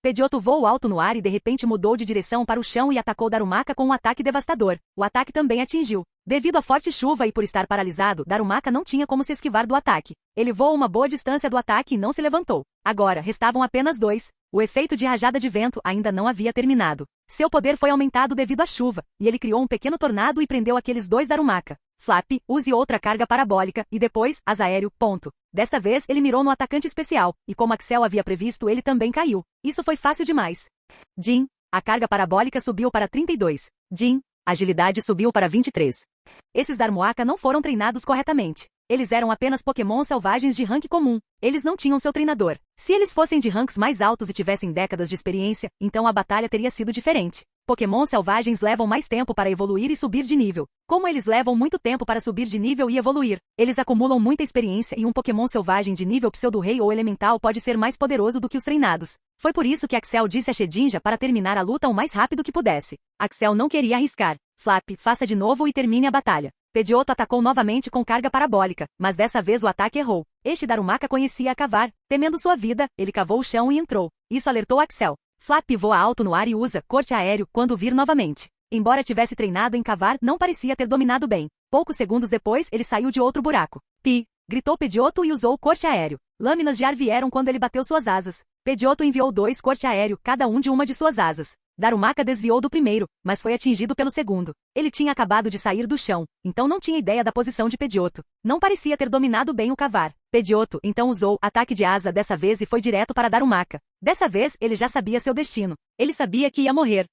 Pidgeotto voou alto no ar e de repente mudou de direção para o chão e atacou Darumaka com um ataque devastador. O ataque também atingiu. Devido à forte chuva e por estar paralisado, Darumaka não tinha como se esquivar do ataque. Ele voou uma boa distância do ataque e não se levantou. Agora, restavam apenas 2. O efeito de Rajada de Vento ainda não havia terminado. Seu poder foi aumentado devido à chuva, e ele criou um pequeno tornado e prendeu aqueles 2 Darumaka. Flap, use outra carga parabólica, e depois, asa aéreo, ponto. Desta vez ele mirou no atacante especial, e como Axel havia previsto ele também caiu. Isso foi fácil demais. Jin, a carga parabólica subiu para 32. Jin, agilidade subiu para 23. Esses Darumaka não foram treinados corretamente. Eles eram apenas Pokémon selvagens de rank comum. Eles não tinham seu treinador. Se eles fossem de ranks mais altos e tivessem décadas de experiência, então a batalha teria sido diferente. Pokémon selvagens levam mais tempo para evoluir e subir de nível. Como eles levam muito tempo para subir de nível e evoluir, eles acumulam muita experiência e um Pokémon selvagem de nível pseudo-rei ou elemental pode ser mais poderoso do que os treinados. Foi por isso que Axel disse a Shedinja para terminar a luta o mais rápido que pudesse. Axel não queria arriscar. Flap, faça de novo e termine a batalha. Pidgeotto atacou novamente com carga parabólica, mas dessa vez o ataque errou. Este Darumaka conhecia a cavar. Temendo sua vida, ele cavou o chão e entrou. Isso alertou Axel. Flap voa alto no ar e usa corte aéreo quando vir novamente. Embora tivesse treinado em cavar, não parecia ter dominado bem. Poucos segundos depois, ele saiu de outro buraco. Pi! Gritou Pidgeotto e usou corte aéreo. Lâminas de ar vieram quando ele bateu suas asas. Pidgeotto enviou 2 corte aéreo, cada um de uma de suas asas. Darumaka desviou do primeiro, mas foi atingido pelo segundo. Ele tinha acabado de sair do chão, então não tinha ideia da posição de Pidgeotto. Não parecia ter dominado bem o cavar. Pidgeotto então usou ataque de asa dessa vez e foi direto para Darumaka. Dessa vez, ele já sabia seu destino. Ele sabia que ia morrer.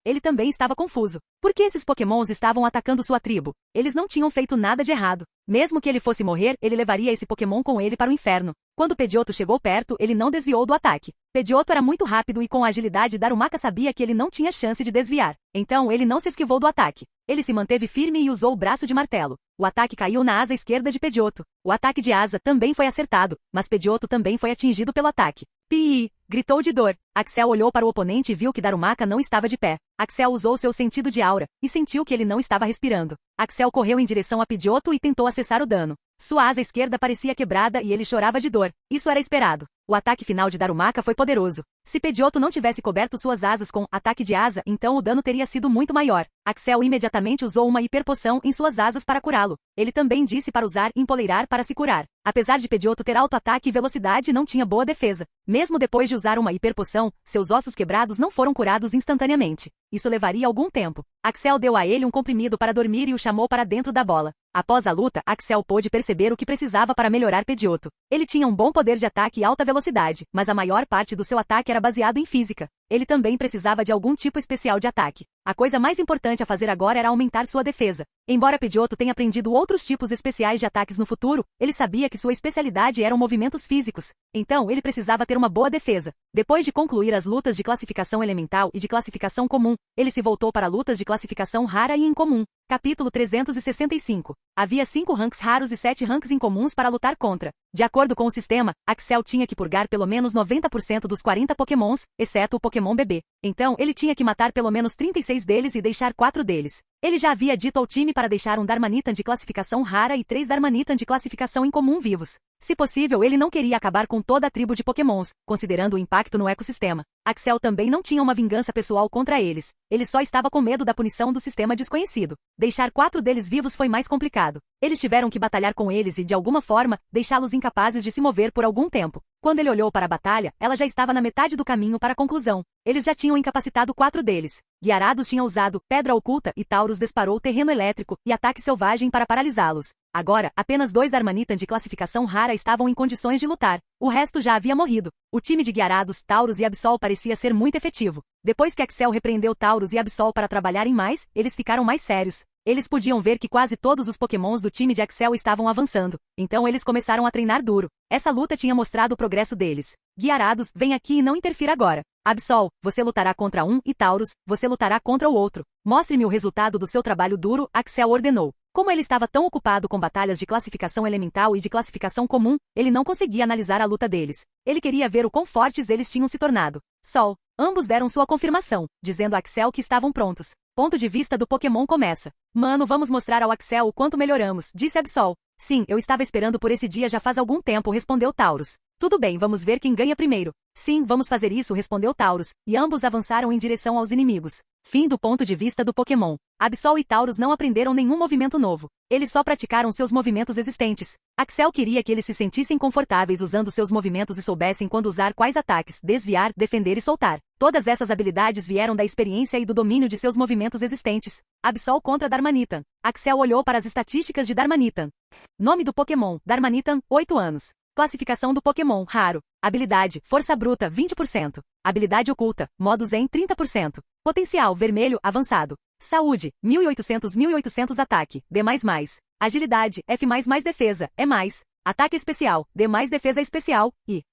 Ele também estava confuso. Por que esses Pokémons estavam atacando sua tribo? Eles não tinham feito nada de errado. Mesmo que ele fosse morrer, ele levaria esse Pokémon com ele para o inferno. Quando Pidgeotto chegou perto, ele não desviou do ataque. Pidgeotto era muito rápido e com a agilidade Darumaka sabia que ele não tinha chance de desviar. Então ele não se esquivou do ataque. Ele se manteve firme e usou o braço de martelo. O ataque caiu na asa esquerda de Pidgeotto. O ataque de asa também foi acertado, mas Pidgeotto também foi atingido pelo ataque. Pi! Gritou de dor. Axel olhou para o oponente e viu que Darumaka não estava de pé. Axel usou seu sentido de aura, e sentiu que ele não estava respirando. Axel correu em direção a Pidgeotto e tentou acessar o dano. Sua asa esquerda parecia quebrada e ele chorava de dor. Isso era esperado. O ataque final de Darumaka foi poderoso. Se Pidgeotto não tivesse coberto suas asas com ataque de asa, então o dano teria sido muito maior. Axel imediatamente usou uma hiperpoção em suas asas para curá-lo. Ele também disse para usar empoleirar para se curar. Apesar de Pidgeotto ter alto ataque e velocidade, não tinha boa defesa. Mesmo depois de usar uma hiperpoção, seus ossos quebrados não foram curados instantaneamente. Isso levaria algum tempo. Axel deu a ele um comprimido para dormir e o chamou para dentro da bola. Após a luta, Axel pôde perceber o que precisava para melhorar Pidgeotto. Ele tinha um bom poder de ataque e alta velocidade, mas a maior parte do seu ataque era baseado em física. Ele também precisava de algum tipo especial de ataque. A coisa mais importante a fazer agora era aumentar sua defesa. Embora Pidgeotto tenha aprendido outros tipos especiais de ataques no futuro, ele sabia que sua especialidade eram movimentos físicos. Então, ele precisava ter uma boa defesa. Depois de concluir as lutas de classificação elemental e de classificação comum, ele se voltou para lutas de classificação rara e incomum. Capítulo 365. Havia 5 ranks raros e 7 ranks incomuns para lutar contra. De acordo com o sistema, Axel tinha que purgar pelo menos 90% dos 40 Pokémons, exceto o Pokémon bebê. Então, ele tinha que matar pelo menos 36 deles e deixar 4 deles. Ele já havia dito ao time para deixar um Darmanitan de classificação rara e 3 Darmanitan de classificação incomum vivos. Se possível, ele não queria acabar com toda a tribo de Pokémons, considerando o impacto no ecossistema. Axel também não tinha uma vingança pessoal contra eles. Ele só estava com medo da punição do sistema desconhecido. Deixar 4 deles vivos foi mais complicado. Eles tiveram que batalhar com eles e, de alguma forma, deixá-los incapazes de se mover por algum tempo. Quando ele olhou para a batalha, ela já estava na metade do caminho para a conclusão. Eles já tinham incapacitado 4 deles. Gyarados tinha usado Pedra Oculta e Taurus disparou Terreno Elétrico e Ataque Selvagem para paralisá-los. Agora, apenas 2 Darmanitan de classificação rara estavam em condições de lutar. O resto já havia morrido. O time de Gyarados, Taurus e Absol parecia ser muito efetivo. Depois que Axel repreendeu Taurus e Absol para trabalharem mais, eles ficaram mais sérios. Eles podiam ver que quase todos os Pokémons do time de Axel estavam avançando. Então eles começaram a treinar duro. Essa luta tinha mostrado o progresso deles. Gyarados, vem aqui e não interfira agora. Absol, você lutará contra um e Taurus, você lutará contra o outro. Mostre-me o resultado do seu trabalho duro, Axel ordenou. Como ele estava tão ocupado com batalhas de classificação elemental e de classificação comum, ele não conseguia analisar a luta deles. Ele queria ver o quão fortes eles tinham se tornado. Sol. Ambos deram sua confirmação, dizendo a Axel que estavam prontos. Ponto de vista do Pokémon começa. Mano, vamos mostrar ao Axel o quanto melhoramos, disse Absol. Sim, eu estava esperando por esse dia já faz algum tempo, respondeu Taurus. Tudo bem, vamos ver quem ganha primeiro. Sim, vamos fazer isso, respondeu Taurus, e ambos avançaram em direção aos inimigos. Fim do ponto de vista do Pokémon. Absol e Taurus não aprenderam nenhum movimento novo. Eles só praticaram seus movimentos existentes. Axel queria que eles se sentissem confortáveis usando seus movimentos e soubessem quando usar quais ataques, desviar, defender e soltar. Todas essas habilidades vieram da experiência e do domínio de seus movimentos existentes. Absol contra Darmanitan. Axel olhou para as estatísticas de Darmanitan. Nome do Pokémon, Darmanitan, 8 anos. Classificação do Pokémon, raro. Habilidade, força bruta, 20%. Habilidade oculta, modo Zen, 30%. Potencial, vermelho, avançado. Saúde, 1800 ataque, D++. Agilidade, F++ defesa, E+. Ataque especial, D+, defesa especial, I.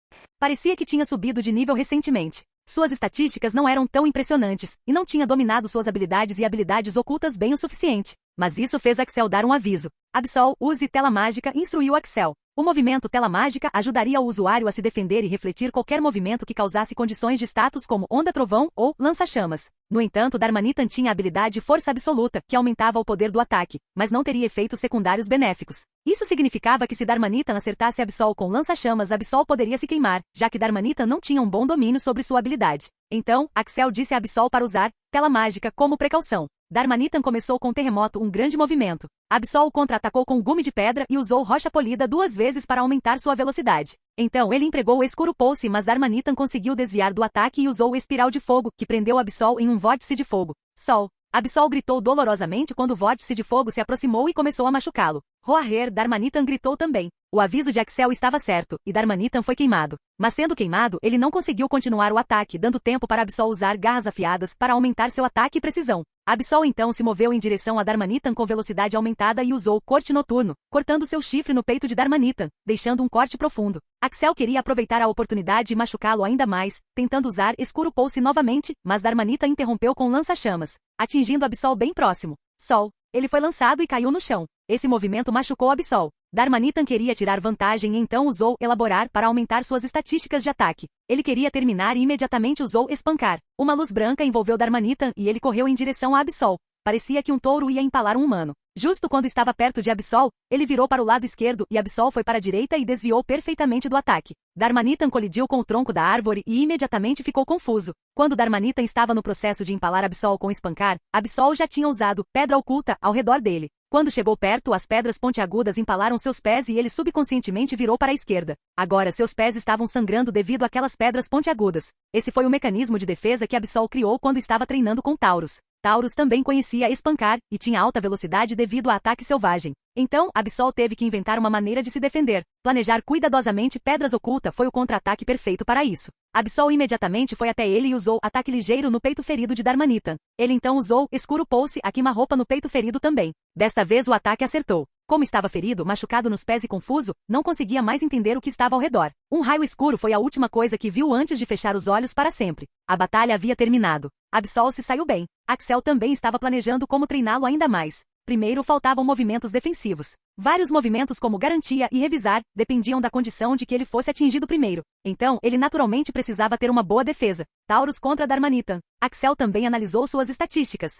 Parecia que tinha subido de nível recentemente. Suas estatísticas não eram tão impressionantes, e não tinha dominado suas habilidades e habilidades ocultas bem o suficiente. Mas isso fez Axel dar um aviso. Absol, use tela mágica, instruiu Axel. O movimento tela mágica ajudaria o usuário a se defender e refletir qualquer movimento que causasse condições de status como onda trovão ou lança-chamas. No entanto, Darmanitan tinha a habilidade força absoluta, que aumentava o poder do ataque, mas não teria efeitos secundários benéficos. Isso significava que se Darmanitan acertasse Absol com lança-chamas, Absol poderia se queimar, já que Darmanitan não tinha um bom domínio sobre sua habilidade. Então, Axel disse a Absol para usar tela mágica como precaução. Darmanitan começou com terremoto, um grande movimento. Absol contra-atacou com gume de pedra e usou rocha polida 2 vezes para aumentar sua velocidade. Então ele empregou o escuro pulse, mas Darmanitan conseguiu desviar do ataque e usou o espiral de fogo, que prendeu Absol em um vórtice de fogo. Sol. Absol gritou dolorosamente quando o vórtice de fogo se aproximou e começou a machucá-lo. Roarer, Darmanitan gritou também. O aviso de Axel estava certo, e Darmanitan foi queimado. Mas sendo queimado, ele não conseguiu continuar o ataque, dando tempo para Absol usar garras afiadas para aumentar seu ataque e precisão. Absol então se moveu em direção a Darmanitan com velocidade aumentada e usou corte noturno, cortando seu chifre no peito de Darmanitan, deixando um corte profundo. Axel queria aproveitar a oportunidade e machucá-lo ainda mais, tentando usar escuro pulse novamente, mas Darmanitan interrompeu com lança-chamas, atingindo Absol bem próximo. Sol. Ele foi lançado e caiu no chão. Esse movimento machucou Absol. Darmanitan queria tirar vantagem e então usou elaborar para aumentar suas estatísticas de ataque. Ele queria terminar e imediatamente usou espancar. Uma luz branca envolveu Darmanitan e ele correu em direção a Absol. Parecia que um touro ia empalar um humano. Justo quando estava perto de Absol, ele virou para o lado esquerdo e Absol foi para a direita e desviou perfeitamente do ataque. Darmanitan colidiu com o tronco da árvore e imediatamente ficou confuso. Quando Darmanitan estava no processo de empalar Absol com espancar, Absol já tinha usado pedra oculta ao redor dele. Quando chegou perto, as pedras pontiagudas empalaram seus pés e ele subconscientemente virou para a esquerda. Agora seus pés estavam sangrando devido àquelas pedras pontiagudas. Esse foi o mecanismo de defesa que Absol criou quando estava treinando com Taurus. Taurus também conhecia espancar e tinha alta velocidade devido a ataque selvagem. Então, Absol teve que inventar uma maneira de se defender. Planejar cuidadosamente pedras ocultas foi o contra-ataque perfeito para isso. Absol imediatamente foi até ele e usou ataque ligeiro no peito ferido de Darmanitan. Ele então usou escuro pulse a queima-roupa no peito ferido também. Desta vez o ataque acertou. Como estava ferido, machucado nos pés e confuso, não conseguia mais entender o que estava ao redor. Um raio escuro foi a última coisa que viu antes de fechar os olhos para sempre. A batalha havia terminado. Absol se saiu bem. Axel também estava planejando como treiná-lo ainda mais. Primeiro faltavam movimentos defensivos. Vários movimentos como garantia e revisar dependiam da condição de que ele fosse atingido primeiro. Então, ele naturalmente precisava ter uma boa defesa. Taurus contra Darmanitan. Axel também analisou suas estatísticas.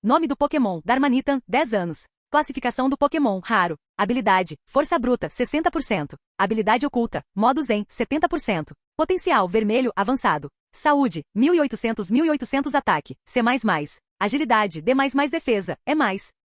Nome do Pokémon, Darmanitan, 10 anos. Classificação do Pokémon, raro. Habilidade, força bruta, 60%. Habilidade oculta, modo Zen, 70%. Potencial, vermelho, avançado. Saúde, 1800 ataque, C++. Agilidade, D++ defesa, E+.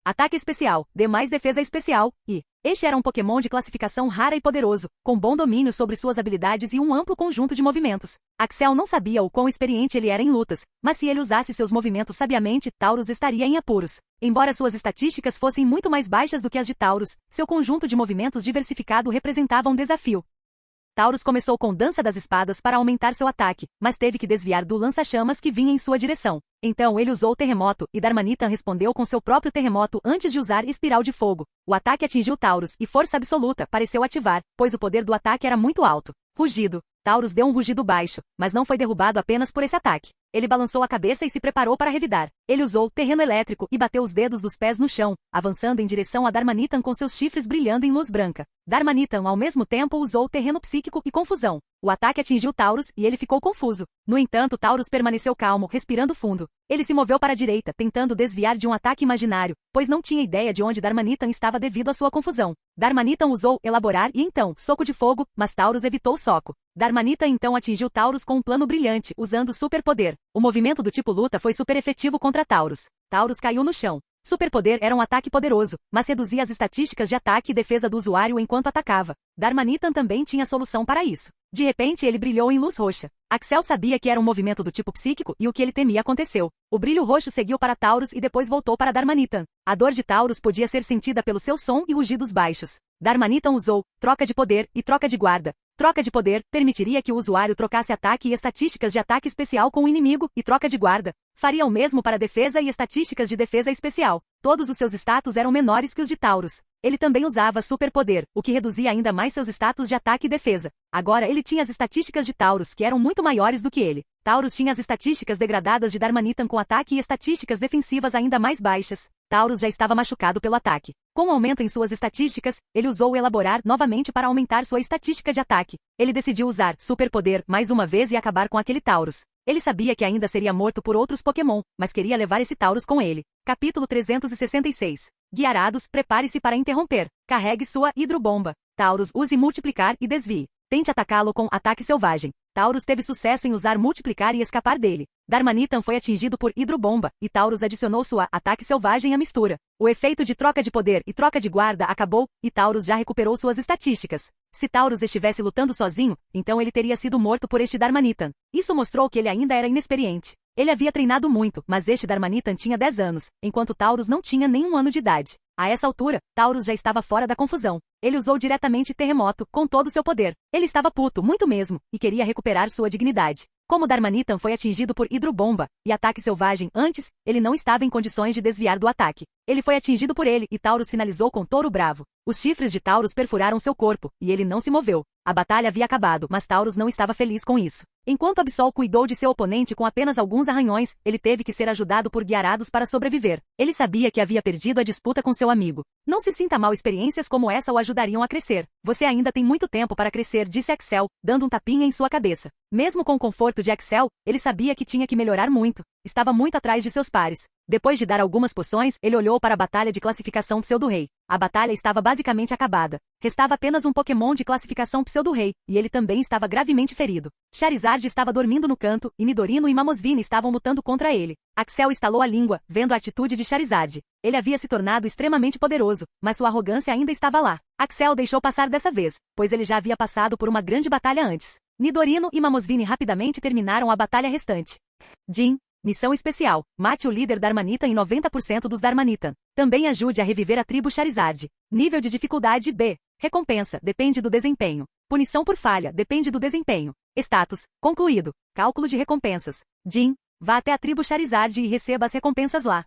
Ataque especial, D++ defesa especial, I. Este era um Pokémon de classificação rara e poderoso, com bom domínio sobre suas habilidades e um amplo conjunto de movimentos. Axel não sabia o quão experiente ele era em lutas, mas se ele usasse seus movimentos sabiamente, Taurus estaria em apuros. Embora suas estatísticas fossem muito mais baixas do que as de Taurus, seu conjunto de movimentos diversificado representava um desafio. Taurus começou com Dança das Espadas para aumentar seu ataque, mas teve que desviar do lança-chamas que vinha em sua direção. Então ele usou Terremoto, e Darmanitan respondeu com seu próprio Terremoto antes de usar Espiral de Fogo. O ataque atingiu Taurus, e Força Absoluta pareceu ativar, pois o poder do ataque era muito alto. Rugido. Taurus deu um rugido baixo, mas não foi derrubado apenas por esse ataque. Ele balançou a cabeça e se preparou para revidar. Ele usou Terreno Elétrico e bateu os dedos dos pés no chão, avançando em direção a Darmanitan com seus chifres brilhando em luz branca. Darmanitan ao mesmo tempo usou Terreno Psíquico e Confusão. O ataque atingiu Taurus e ele ficou confuso. No entanto, Taurus permaneceu calmo, respirando fundo. Ele se moveu para a direita, tentando desviar de um ataque imaginário, pois não tinha ideia de onde Darmanitan estava devido à sua confusão. Darmanitan usou elaborar e então soco de fogo, mas Taurus evitou o soco. Darmanitan então atingiu Taurus com um plano brilhante, usando superpoder. O movimento do tipo luta foi super efetivo contra Taurus. Taurus caiu no chão. Superpoder era um ataque poderoso, mas reduzia as estatísticas de ataque e defesa do usuário enquanto atacava. Darmanitan também tinha solução para isso. De repente ele brilhou em luz roxa. Axel sabia que era um movimento do tipo psíquico e o que ele temia aconteceu. O brilho roxo seguiu para Taurus e depois voltou para Darmanitan. A dor de Taurus podia ser sentida pelo seu som e rugidos baixos. Darmanitan usou troca de poder e troca de guarda. Troca de poder permitiria que o usuário trocasse ataque e estatísticas de ataque especial com o inimigo, e troca de guarda faria o mesmo para defesa e estatísticas de defesa especial. Todos os seus status eram menores que os de Taurus. Ele também usava superpoder, o que reduzia ainda mais seus status de ataque e defesa. Agora ele tinha as estatísticas de Taurus, que eram muito maiores do que ele. Taurus tinha as estatísticas degradadas de Darmanitan com ataque e estatísticas defensivas ainda mais baixas. Taurus já estava machucado pelo ataque. Com o aumento em suas estatísticas, ele usou o elaborar novamente para aumentar sua estatística de ataque. Ele decidiu usar superpoder mais uma vez e acabar com aquele Taurus. Ele sabia que ainda seria morto por outros Pokémon, mas queria levar esse Taurus com ele. Capítulo 366. Guiarados, prepare-se para interromper. Carregue sua hidrobomba. Taurus, use multiplicar e desvie. Tente atacá-lo com ataque selvagem. Taurus teve sucesso em usar multiplicar e escapar dele. Darmanitan foi atingido por hidrobomba, e Taurus adicionou sua ataque selvagem à mistura. O efeito de troca de poder e troca de guarda acabou, e Taurus já recuperou suas estatísticas. Se Taurus estivesse lutando sozinho, então ele teria sido morto por este Darmanitan. Isso mostrou que ele ainda era inexperiente. Ele havia treinado muito, mas este Darmanitan tinha 10 anos, enquanto Taurus não tinha nem 1 ano de idade. A essa altura, Taurus já estava fora da confusão. Ele usou diretamente Terremoto, com todo seu poder. Ele estava puto, muito mesmo, e queria recuperar sua dignidade. Como Darmanitan foi atingido por hidrobomba e ataque selvagem antes, ele não estava em condições de desviar do ataque. Ele foi atingido por ele e Taurus finalizou com Touro Bravo. Os chifres de Taurus perfuraram seu corpo, e ele não se moveu. A batalha havia acabado, mas Taurus não estava feliz com isso. Enquanto Absol cuidou de seu oponente com apenas alguns arranhões, ele teve que ser ajudado por Guiarados para sobreviver. Ele sabia que havia perdido a disputa com seu amigo. Não se sinta mal, experiências como essa o ajudariam a crescer. Você ainda tem muito tempo para crescer, disse Axel, dando um tapinha em sua cabeça. Mesmo com o conforto de Axel, ele sabia que tinha que melhorar muito. Estava muito atrás de seus pares. Depois de dar algumas poções, ele olhou para a batalha de classificação Pseudo-Rei. A batalha estava basicamente acabada. Restava apenas um Pokémon de classificação Pseudo-Rei, e ele também estava gravemente ferido. Charizard estava dormindo no canto, e Nidorino e Mamoswine estavam lutando contra ele. Axel estalou a língua, vendo a atitude de Charizard. Ele havia se tornado extremamente poderoso, mas sua arrogância ainda estava lá. Axel deixou passar dessa vez, pois ele já havia passado por uma grande batalha antes. Nidorino e Mamoswine rapidamente terminaram a batalha restante. Jin. Missão especial. Mate o líder Darmanitan em 90% dos Darmanitan. Também ajude a reviver a tribo Charizard. Nível de dificuldade B. Recompensa. Depende do desempenho. Punição por falha. Depende do desempenho. Status. Concluído. Cálculo de recompensas. Jin. Vá até a tribo Charizard e receba as recompensas lá.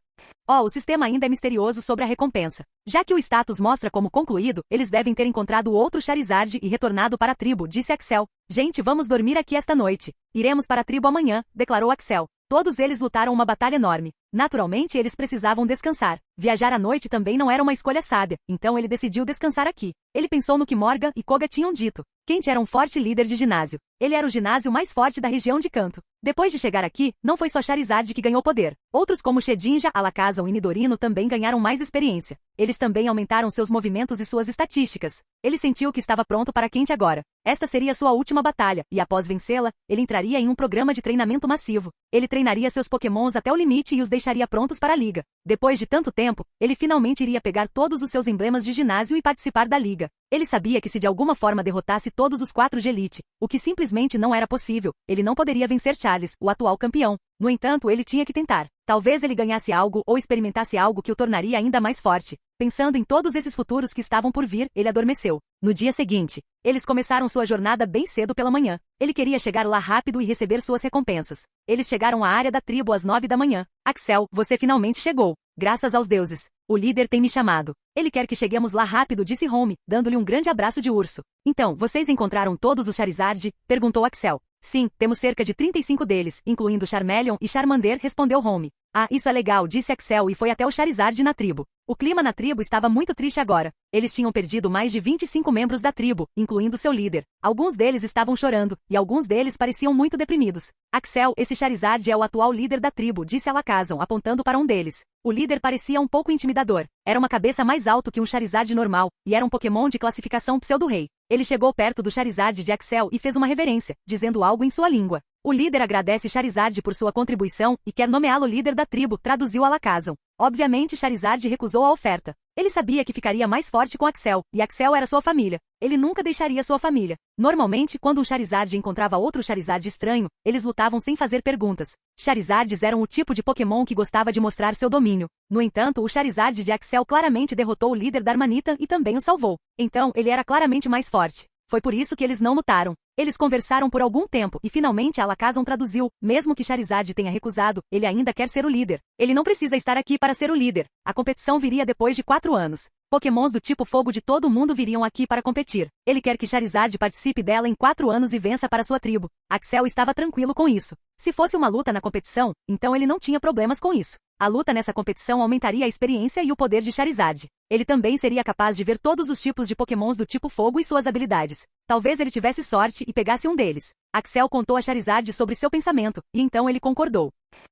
O sistema ainda é misterioso sobre a recompensa. Já que o status mostra como concluído, eles devem ter encontrado outro Charizard e retornado para a tribo, disse Axel. Gente, vamos dormir aqui esta noite. Iremos para a tribo amanhã, declarou Axel. Todos eles lutaram uma batalha enorme. Naturalmente, eles precisavam descansar. Viajar à noite também não era uma escolha sábia, então ele decidiu descansar aqui. Ele pensou no que Morgan e Koga tinham dito. Kent era um forte líder de ginásio. Ele era o ginásio mais forte da região de Kanto. Depois de chegar aqui, não foi só Charizard que ganhou poder. Outros como Shedinja, Alakazam e Nidorino também ganharam mais experiência. Eles também aumentaram seus movimentos e suas estatísticas. Ele sentiu que estava pronto para Kent agora. Esta seria sua última batalha, e após vencê-la, ele entraria em um programa de treinamento massivo. Ele treinaria seus Pokémons até o limite e os deixaria prontos para a liga. Depois de tanto tempo, ele finalmente iria pegar todos os seus emblemas de ginásio e participar da liga. Ele sabia que se de alguma forma derrotasse todos os 4 de elite, o que simplesmente não era possível, ele não poderia vencer Charles, o atual campeão. No entanto, ele tinha que tentar. Talvez ele ganhasse algo ou experimentasse algo que o tornaria ainda mais forte. Pensando em todos esses futuros que estavam por vir, ele adormeceu. No dia seguinte, eles começaram sua jornada bem cedo pela manhã. Ele queria chegar lá rápido e receber suas recompensas. Eles chegaram à área da tribo às 9 da manhã. Axel, você finalmente chegou. Graças aos deuses. O líder tem me chamado. Ele quer que cheguemos lá rápido, disse Home, dando-lhe um grande abraço de urso. Então, vocês encontraram todos os Charizard? Perguntou Axel. Sim, temos cerca de 35 deles, incluindo Charmeleon e Charmander, respondeu Home. Ah, isso é legal, disse Axel e foi até o Charizard na tribo. O clima na tribo estava muito triste agora. Eles tinham perdido mais de 25 membros da tribo, incluindo seu líder. Alguns deles estavam chorando, e alguns deles pareciam muito deprimidos. Axel, esse Charizard é o atual líder da tribo, disse Alakazam, apontando para um deles. O líder parecia um pouco intimidador. Era uma cabeça mais alto que um Charizard normal, e era um Pokémon de classificação pseudo-rei. Ele chegou perto do Charizard de Axel e fez uma reverência, dizendo algo em sua língua. O líder agradece Charizard por sua contribuição e quer nomeá-lo líder da tribo, traduziu Alakazam. Obviamente Charizard recusou a oferta. Ele sabia que ficaria mais forte com Axel, e Axel era sua família. Ele nunca deixaria sua família. Normalmente, quando um Charizard encontrava outro Charizard estranho, eles lutavam sem fazer perguntas. Charizards eram o tipo de Pokémon que gostava de mostrar seu domínio. No entanto, o Charizard de Axel claramente derrotou o líder Darmanitan e também o salvou. Então, ele era claramente mais forte. Foi por isso que eles não lutaram. Eles conversaram por algum tempo e finalmente Alakazam traduziu. Mesmo que Charizard tenha recusado, ele ainda quer ser o líder. Ele não precisa estar aqui para ser o líder. A competição viria depois de 4 anos. Pokémons do tipo fogo de todo mundo viriam aqui para competir. Ele quer que Charizard participe dela em 4 anos e vença para sua tribo. Axel estava tranquilo com isso. Se fosse uma luta na competição, então ele não tinha problemas com isso. A luta nessa competição aumentaria a experiência e o poder de Charizard. Ele também seria capaz de ver todos os tipos de Pokémons do tipo fogo e suas habilidades. Talvez ele tivesse sorte e pegasse um deles. Axel contou a Charizard sobre seu pensamento, e então ele concordou.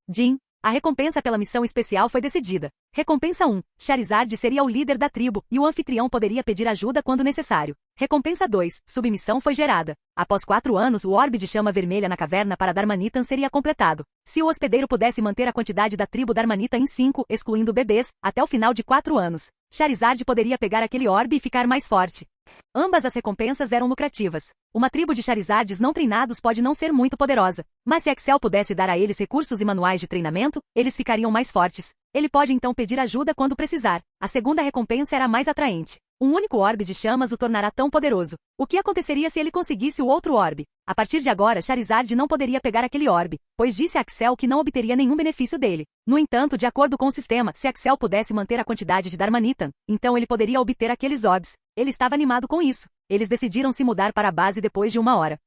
Jim, a recompensa pela missão especial foi decidida. Recompensa 1. Charizard seria o líder da tribo, e o anfitrião poderia pedir ajuda quando necessário. Recompensa 2. Submissão foi gerada. Após 4 anos, o orbe de chama vermelha na caverna para Darmanitan seria completado. Se o hospedeiro pudesse manter a quantidade da tribo Darmanitan em 5, excluindo bebês, até o final de 4 anos, Charizard poderia pegar aquele orbe e ficar mais forte. Ambas as recompensas eram lucrativas. Uma tribo de Charizards não treinados pode não ser muito poderosa, mas se Axel pudesse dar a eles recursos e manuais de treinamento, eles ficariam mais fortes. Ele pode então pedir ajuda quando precisar. A segunda recompensa era mais atraente. Um único orbe de chamas o tornará tão poderoso. O que aconteceria se ele conseguisse o outro orbe? A partir de agora, Charizard não poderia pegar aquele orbe, pois disse a Axel que não obteria nenhum benefício dele. No entanto, de acordo com o sistema, se Axel pudesse manter a quantidade de Darmanitan, então ele poderia obter aqueles orbes. Ele estava animado com isso. Eles decidiram se mudar para a base depois de 1 hora.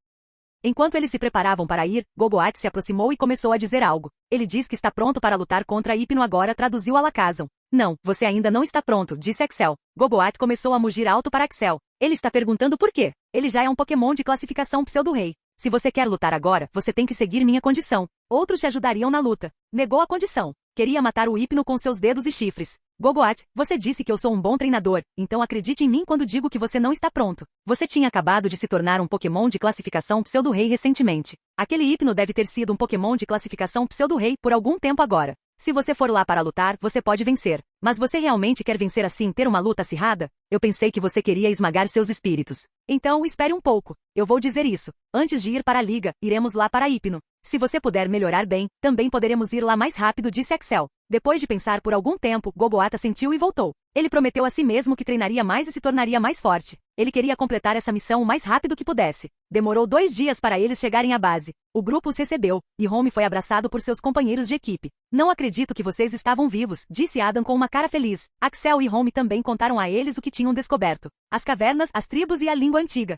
Enquanto eles se preparavam para ir, Gogoat se aproximou e começou a dizer algo. Ele diz que está pronto para lutar contra Hypno agora, traduziu Alakazam. Não, você ainda não está pronto, disse Axel. Gogoat começou a mugir alto para Axel. Ele está perguntando por quê. Ele já é um Pokémon de classificação pseudo-rei. Se você quer lutar agora, você tem que seguir minha condição. Outros te ajudariam na luta. Negou a condição. Queria matar o Hypno com seus dedos e chifres. Gogoat, você disse que eu sou um bom treinador, então acredite em mim quando digo que você não está pronto. Você tinha acabado de se tornar um Pokémon de classificação pseudo-rei recentemente. Aquele Hypno deve ter sido um Pokémon de classificação pseudo-rei por algum tempo agora. Se você for lá para lutar, você pode vencer. Mas você realmente quer vencer assim, ter uma luta acirrada? Eu pensei que você queria esmagar seus espíritos. Então, espere um pouco. Eu vou dizer isso. Antes de ir para a liga, iremos lá para Hypno. Se você puder melhorar bem, também poderemos ir lá mais rápido, disse Axel. Depois de pensar por algum tempo, Gogoat assentiu e voltou. Ele prometeu a si mesmo que treinaria mais e se tornaria mais forte. Ele queria completar essa missão o mais rápido que pudesse. Demorou 2 dias para eles chegarem à base. O grupo os recebeu, e Home foi abraçado por seus companheiros de equipe. Não acredito que vocês estavam vivos, disse Adam com uma cara feliz. Axel e Home também contaram a eles o que tinham descoberto. As cavernas, as tribos e a língua antiga.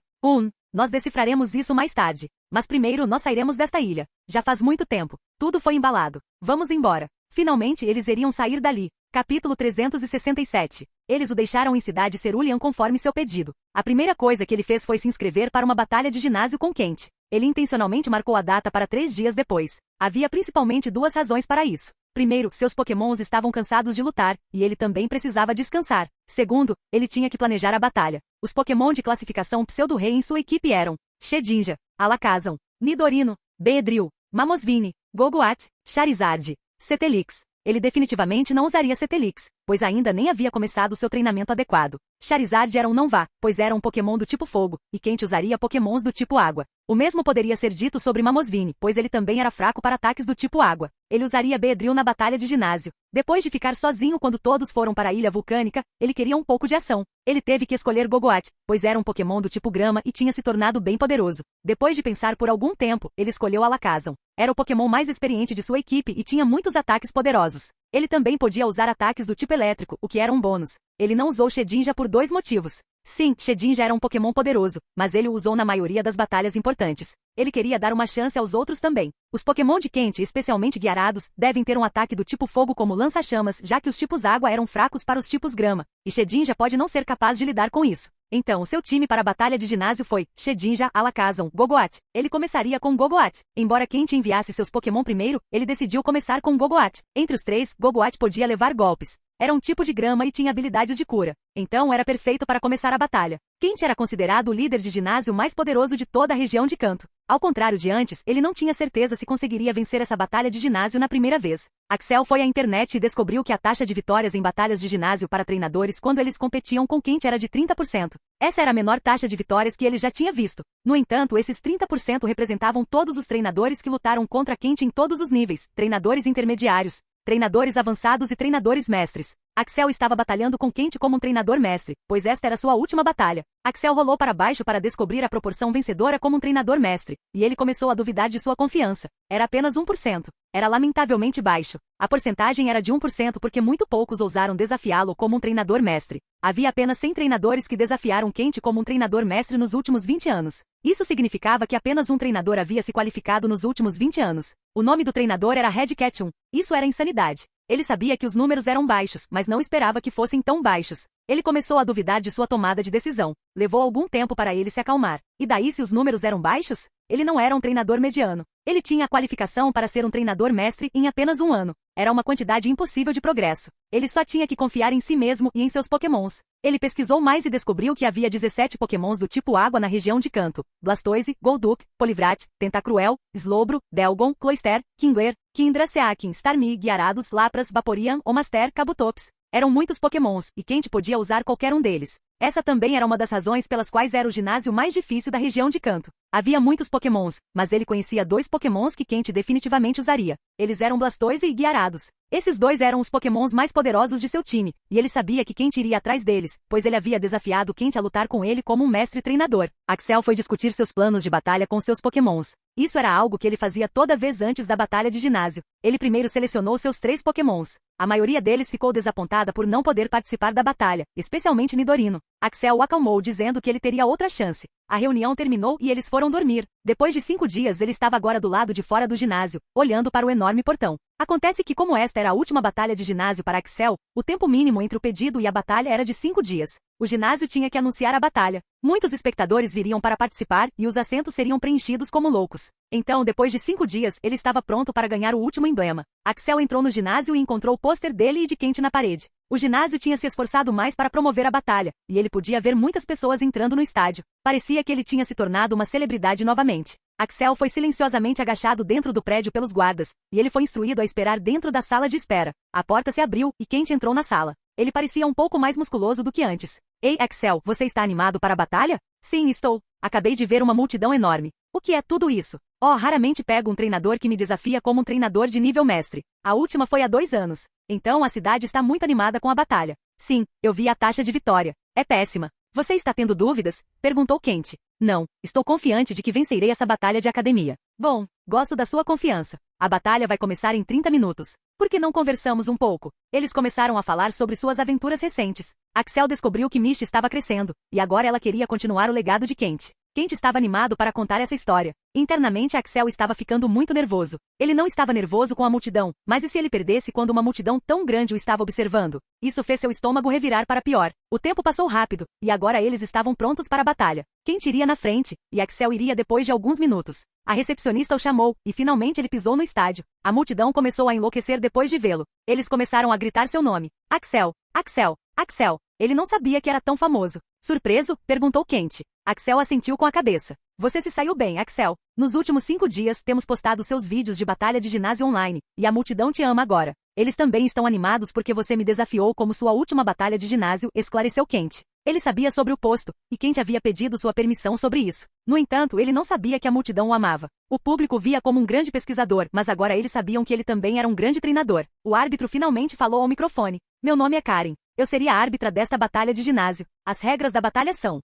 Nós decifraremos isso mais tarde. Mas primeiro nós sairemos desta ilha. Já faz muito tempo. Tudo foi embalado. Vamos embora. Finalmente eles iriam sair dali. Capítulo 367. Eles o deixaram em Cidade Cerulean conforme seu pedido. A primeira coisa que ele fez foi se inscrever para uma batalha de ginásio com Kent. Ele intencionalmente marcou a data para 3 dias depois. Havia principalmente 2 razões para isso. Primeiro, seus Pokémons estavam cansados de lutar, e ele também precisava descansar. Segundo, ele tinha que planejar a batalha. Os Pokémon de classificação pseudo-rei em sua equipe eram Shedinja, Alakazam, Nidorino, Beedrill, Mamoswine, Gogoat, Charizard, Cetelix. Ele definitivamente não usaria Cetelix, pois ainda nem havia começado seu treinamento adequado. Charizard era um não-vá, pois era um Pokémon do tipo fogo, e Kent usaria Pokémons do tipo água. O mesmo poderia ser dito sobre Mamoswine, pois ele também era fraco para ataques do tipo água. Ele usaria Beedrill na batalha de ginásio. Depois de ficar sozinho quando todos foram para a ilha vulcânica, ele queria um pouco de ação. Ele teve que escolher Gogoat, pois era um Pokémon do tipo grama e tinha se tornado bem poderoso. Depois de pensar por algum tempo, ele escolheu Alakazam. Era o Pokémon mais experiente de sua equipe e tinha muitos ataques poderosos. Ele também podia usar ataques do tipo elétrico, o que era um bônus. Ele não usou Shedinja por 2 motivos. Sim, Shedinja era um Pokémon poderoso, mas ele o usou na maioria das batalhas importantes. Ele queria dar uma chance aos outros também. Os Pokémon de Quente, especialmente Gyarados, devem ter um ataque do tipo fogo como lança-chamas, já que os tipos água eram fracos para os tipos grama, e Shedinja pode não ser capaz de lidar com isso. Então, seu time para a batalha de ginásio foi Shedinja, Alakazam, Gogoat. Ele começaria com Gogoat. Embora Quente enviasse seus Pokémon primeiro, ele decidiu começar com Gogoat. Entre os três, Gogoat podia levar golpes. Era um tipo de grama e tinha habilidades de cura. Então era perfeito para começar a batalha. Quente era considerado o líder de ginásio mais poderoso de toda a região de Kanto. Ao contrário de antes, ele não tinha certeza se conseguiria vencer essa batalha de ginásio na primeira vez. Axel foi à internet e descobriu que a taxa de vitórias em batalhas de ginásio para treinadores quando eles competiam com Quente era de 30%. Essa era a menor taxa de vitórias que ele já tinha visto. No entanto, esses 30% representavam todos os treinadores que lutaram contra Quente em todos os níveis, treinadores intermediários, treinadores avançados e treinadores mestres. Axel estava batalhando com Quente como um treinador mestre, pois esta era sua última batalha. Axel rolou para baixo para descobrir a proporção vencedora como um treinador mestre, e ele começou a duvidar de sua confiança. Era apenas 1%. Era lamentavelmente baixo. A porcentagem era de 1% porque muito poucos ousaram desafiá-lo como um treinador mestre. Havia apenas 100 treinadores que desafiaram Quente como um treinador mestre nos últimos 20 anos. Isso significava que apenas um treinador havia se qualificado nos últimos 20 anos. O nome do treinador era Red Cat 1. Isso era insanidade. Ele sabia que os números eram baixos, mas não esperava que fossem tão baixos. Ele começou a duvidar de sua tomada de decisão. Levou algum tempo para ele se acalmar. E daí se os números eram baixos? Ele não era um treinador mediano. Ele tinha a qualificação para ser um treinador mestre em apenas 1 ano. Era uma quantidade impossível de progresso. Ele só tinha que confiar em si mesmo e em seus Pokémons. Ele pesquisou mais e descobriu que havia 17 Pokémons do tipo água na região de Kanto. Blastoise, Golduck, Poliwrath, Tentacruel, Slowbro, Delgon, Cloyster, Kingler, Kindra, Seakin, Starmie, Gyarados, Lapras, Vaporeon, Omaster, Kabutops. Eram muitos Pokémons, e Quente podia usar qualquer um deles. Essa também era uma das razões pelas quais era o ginásio mais difícil da região de Kanto. Havia muitos Pokémons, mas ele conhecia 2 Pokémons que Quente definitivamente usaria. Eles eram Blastoise e Gyarados. Esses 2 eram os Pokémons mais poderosos de seu time, e ele sabia que Quente iria atrás deles, pois ele havia desafiado Quente a lutar com ele como um mestre treinador. Axel foi discutir seus planos de batalha com seus Pokémons. Isso era algo que ele fazia toda vez antes da batalha de ginásio. Ele primeiro selecionou seus 3 Pokémons. A maioria deles ficou desapontada por não poder participar da batalha, especialmente Nidorino. Axel o acalmou dizendo que ele teria outra chance. A reunião terminou e eles foram dormir. Depois de 5 dias ele estava agora do lado de fora do ginásio, olhando para o enorme portão. Acontece que como esta era a última batalha de ginásio para Axel, o tempo mínimo entre o pedido e a batalha era de 5 dias. O ginásio tinha que anunciar a batalha. Muitos espectadores viriam para participar e os assentos seriam preenchidos como loucos. Então, depois de 5 dias, ele estava pronto para ganhar o último emblema. Axel entrou no ginásio e encontrou o pôster dele e de Quente na parede. O ginásio tinha se esforçado mais para promover a batalha, e ele podia ver muitas pessoas entrando no estádio. Parecia que ele tinha se tornado uma celebridade novamente. Axel foi silenciosamente agachado dentro do prédio pelos guardas, e ele foi instruído a esperar dentro da sala de espera. A porta se abriu e Quente entrou na sala. Ele parecia um pouco mais musculoso do que antes. Ei, Axel, você está animado para a batalha? Sim, estou. Acabei de ver uma multidão enorme. O que é tudo isso? Oh, raramente pego um treinador que me desafia como um treinador de nível mestre. A última foi há 2 anos. Então a cidade está muito animada com a batalha. Sim, eu vi a taxa de vitória. É péssima. Você está tendo dúvidas? Perguntou Quente. Não, estou confiante de que vencerei essa batalha de academia. Bom, gosto da sua confiança. A batalha vai começar em 30 minutos. Por que não conversamos um pouco? Eles começaram a falar sobre suas aventuras recentes. Axel descobriu que Mish estava crescendo, e agora ela queria continuar o legado de Quente. Quente estava animado para contar essa história. Internamente Axel estava ficando muito nervoso. Ele não estava nervoso com a multidão, mas e se ele perdesse quando uma multidão tão grande o estava observando? Isso fez seu estômago revirar para pior. O tempo passou rápido, e agora eles estavam prontos para a batalha. Quente iria na frente, e Axel iria depois de alguns minutos. A recepcionista o chamou, e finalmente ele pisou no estádio. A multidão começou a enlouquecer depois de vê-lo. Eles começaram a gritar seu nome. Axel, Axel, Axel. Ele não sabia que era tão famoso. Surpreso? Perguntou Quente. Axel assentiu com a cabeça. Você se saiu bem, Axel. Nos últimos 5 dias temos postado seus vídeos de batalha de ginásio online, e a multidão te ama agora. Eles também estão animados porque você me desafiou como sua última batalha de ginásio, esclareceu Quente. Ele sabia sobre o posto, e Quente havia pedido sua permissão sobre isso. No entanto, ele não sabia que a multidão o amava. O público o via como um grande pesquisador, mas agora eles sabiam que ele também era um grande treinador. O árbitro finalmente falou ao microfone. Meu nome é Karen. Eu seria a árbitra desta batalha de ginásio. As regras da batalha são: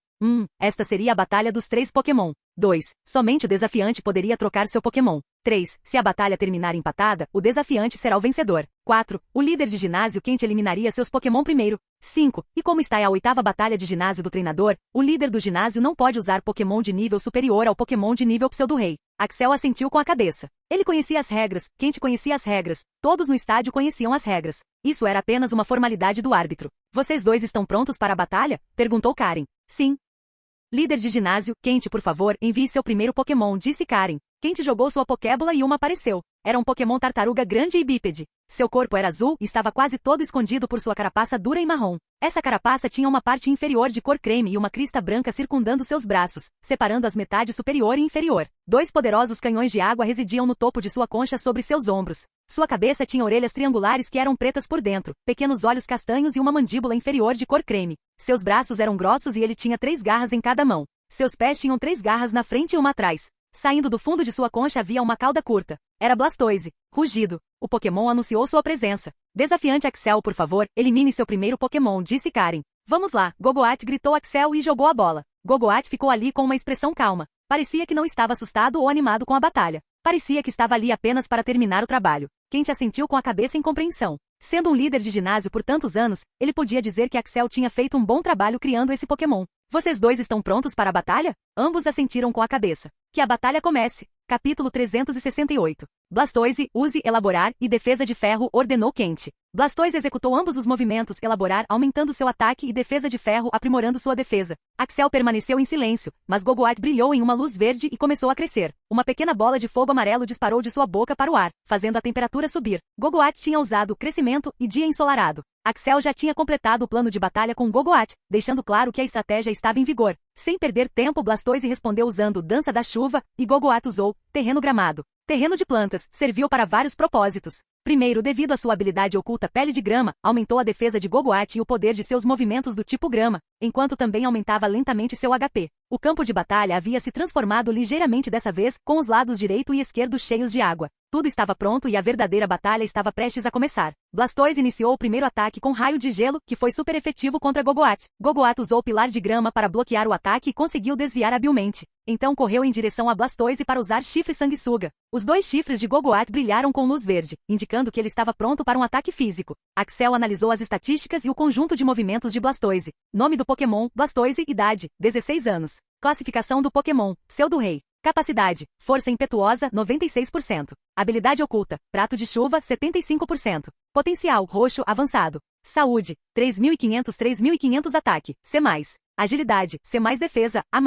Esta seria a batalha dos 3 Pokémon. 2. Somente o desafiante poderia trocar seu Pokémon. 3. Se a batalha terminar empatada, o desafiante será o vencedor. 4. O líder de ginásio quente eliminaria seus Pokémon primeiro. 5. E como está a 8ª batalha de ginásio do treinador, o líder do ginásio não pode usar Pokémon de nível superior ao Pokémon de nível Pseudo-Rei. Axel assentiu com a cabeça. Ele conhecia as regras, Quente conhecia as regras, todos no estádio conheciam as regras. Isso era apenas uma formalidade do árbitro. Vocês dois estão prontos para a batalha? Perguntou Karen. Sim. Líder de ginásio, Quente, por favor, envie seu primeiro Pokémon, disse Karen. Quente jogou sua Pokébola e uma apareceu. Era um Pokémon tartaruga grande e bípede. Seu corpo era azul e estava quase todo escondido por sua carapaça dura e marrom. Essa carapaça tinha uma parte inferior de cor creme e uma crista branca circundando seus braços, separando as metades superior e inferior. 2 poderosos canhões de água residiam no topo de sua concha sobre seus ombros. Sua cabeça tinha orelhas triangulares que eram pretas por dentro, pequenos olhos castanhos e uma mandíbula inferior de cor creme. Seus braços eram grossos e ele tinha 3 garras em cada mão. Seus pés tinham 3 garras na frente e uma atrás. Saindo do fundo de sua concha havia uma cauda curta. Era Blastoise. Rugido. O Pokémon anunciou sua presença. Desafiante Axel, por favor, elimine seu primeiro Pokémon, disse Karen. Vamos lá, Gogoat, gritou Axel e jogou a bola. Gogoat ficou ali com uma expressão calma. Parecia que não estava assustado ou animado com a batalha. Parecia que estava ali apenas para terminar o trabalho. Quente assentiu com a cabeça em compreensão. Sendo um líder de ginásio por tantos anos, ele podia dizer que Axel tinha feito um bom trabalho criando esse Pokémon. Vocês dois estão prontos para a batalha? Ambos assentiram com a cabeça. Que a batalha comece. Capítulo 368. Blastoise, use, elaborar, e defesa de ferro, ordenou Quente. Blastoise executou ambos os movimentos, elaborar, aumentando seu ataque e defesa de ferro, aprimorando sua defesa. Axel permaneceu em silêncio, mas Gogoat brilhou em uma luz verde e começou a crescer. Uma pequena bola de fogo amarelo disparou de sua boca para o ar, fazendo a temperatura subir. Gogoat tinha usado crescimento e dia ensolarado. Axel já tinha completado o plano de batalha com Gogoat, deixando claro que a estratégia estava em vigor. Sem perder tempo, Blastoise respondeu usando Dança da Chuva, e Gogoat usou Terreno Gramado. Terreno de plantas, serviu para vários propósitos. Primeiro, devido à sua habilidade oculta Pele de Grama, aumentou a defesa de Gogoat e o poder de seus movimentos do tipo grama, enquanto também aumentava lentamente seu HP. O campo de batalha havia se transformado ligeiramente dessa vez, com os lados direito e esquerdo cheios de água. Tudo estava pronto e a verdadeira batalha estava prestes a começar. Blastoise iniciou o primeiro ataque com raio de gelo, que foi super efetivo contra Gogoat. Gogoat usou Pilar de Grama para bloquear o ataque e conseguiu desviar habilmente. Então correu em direção a Blastoise para usar Chifre Sanguessuga. Os 2 chifres de Gogoat brilharam com luz verde, indicando que ele estava pronto para um ataque físico. Axel analisou as estatísticas e o conjunto de movimentos de Blastoise. Nome do Pokémon, Blastoise, idade, 16 anos. Classificação do Pokémon, Pseudo-Rei. Capacidade, força impetuosa, 96%. Habilidade oculta, prato de chuva, 75%. Potencial, roxo, avançado. Saúde, 3.500 ataque, C+. Agilidade, C+, defesa, A+.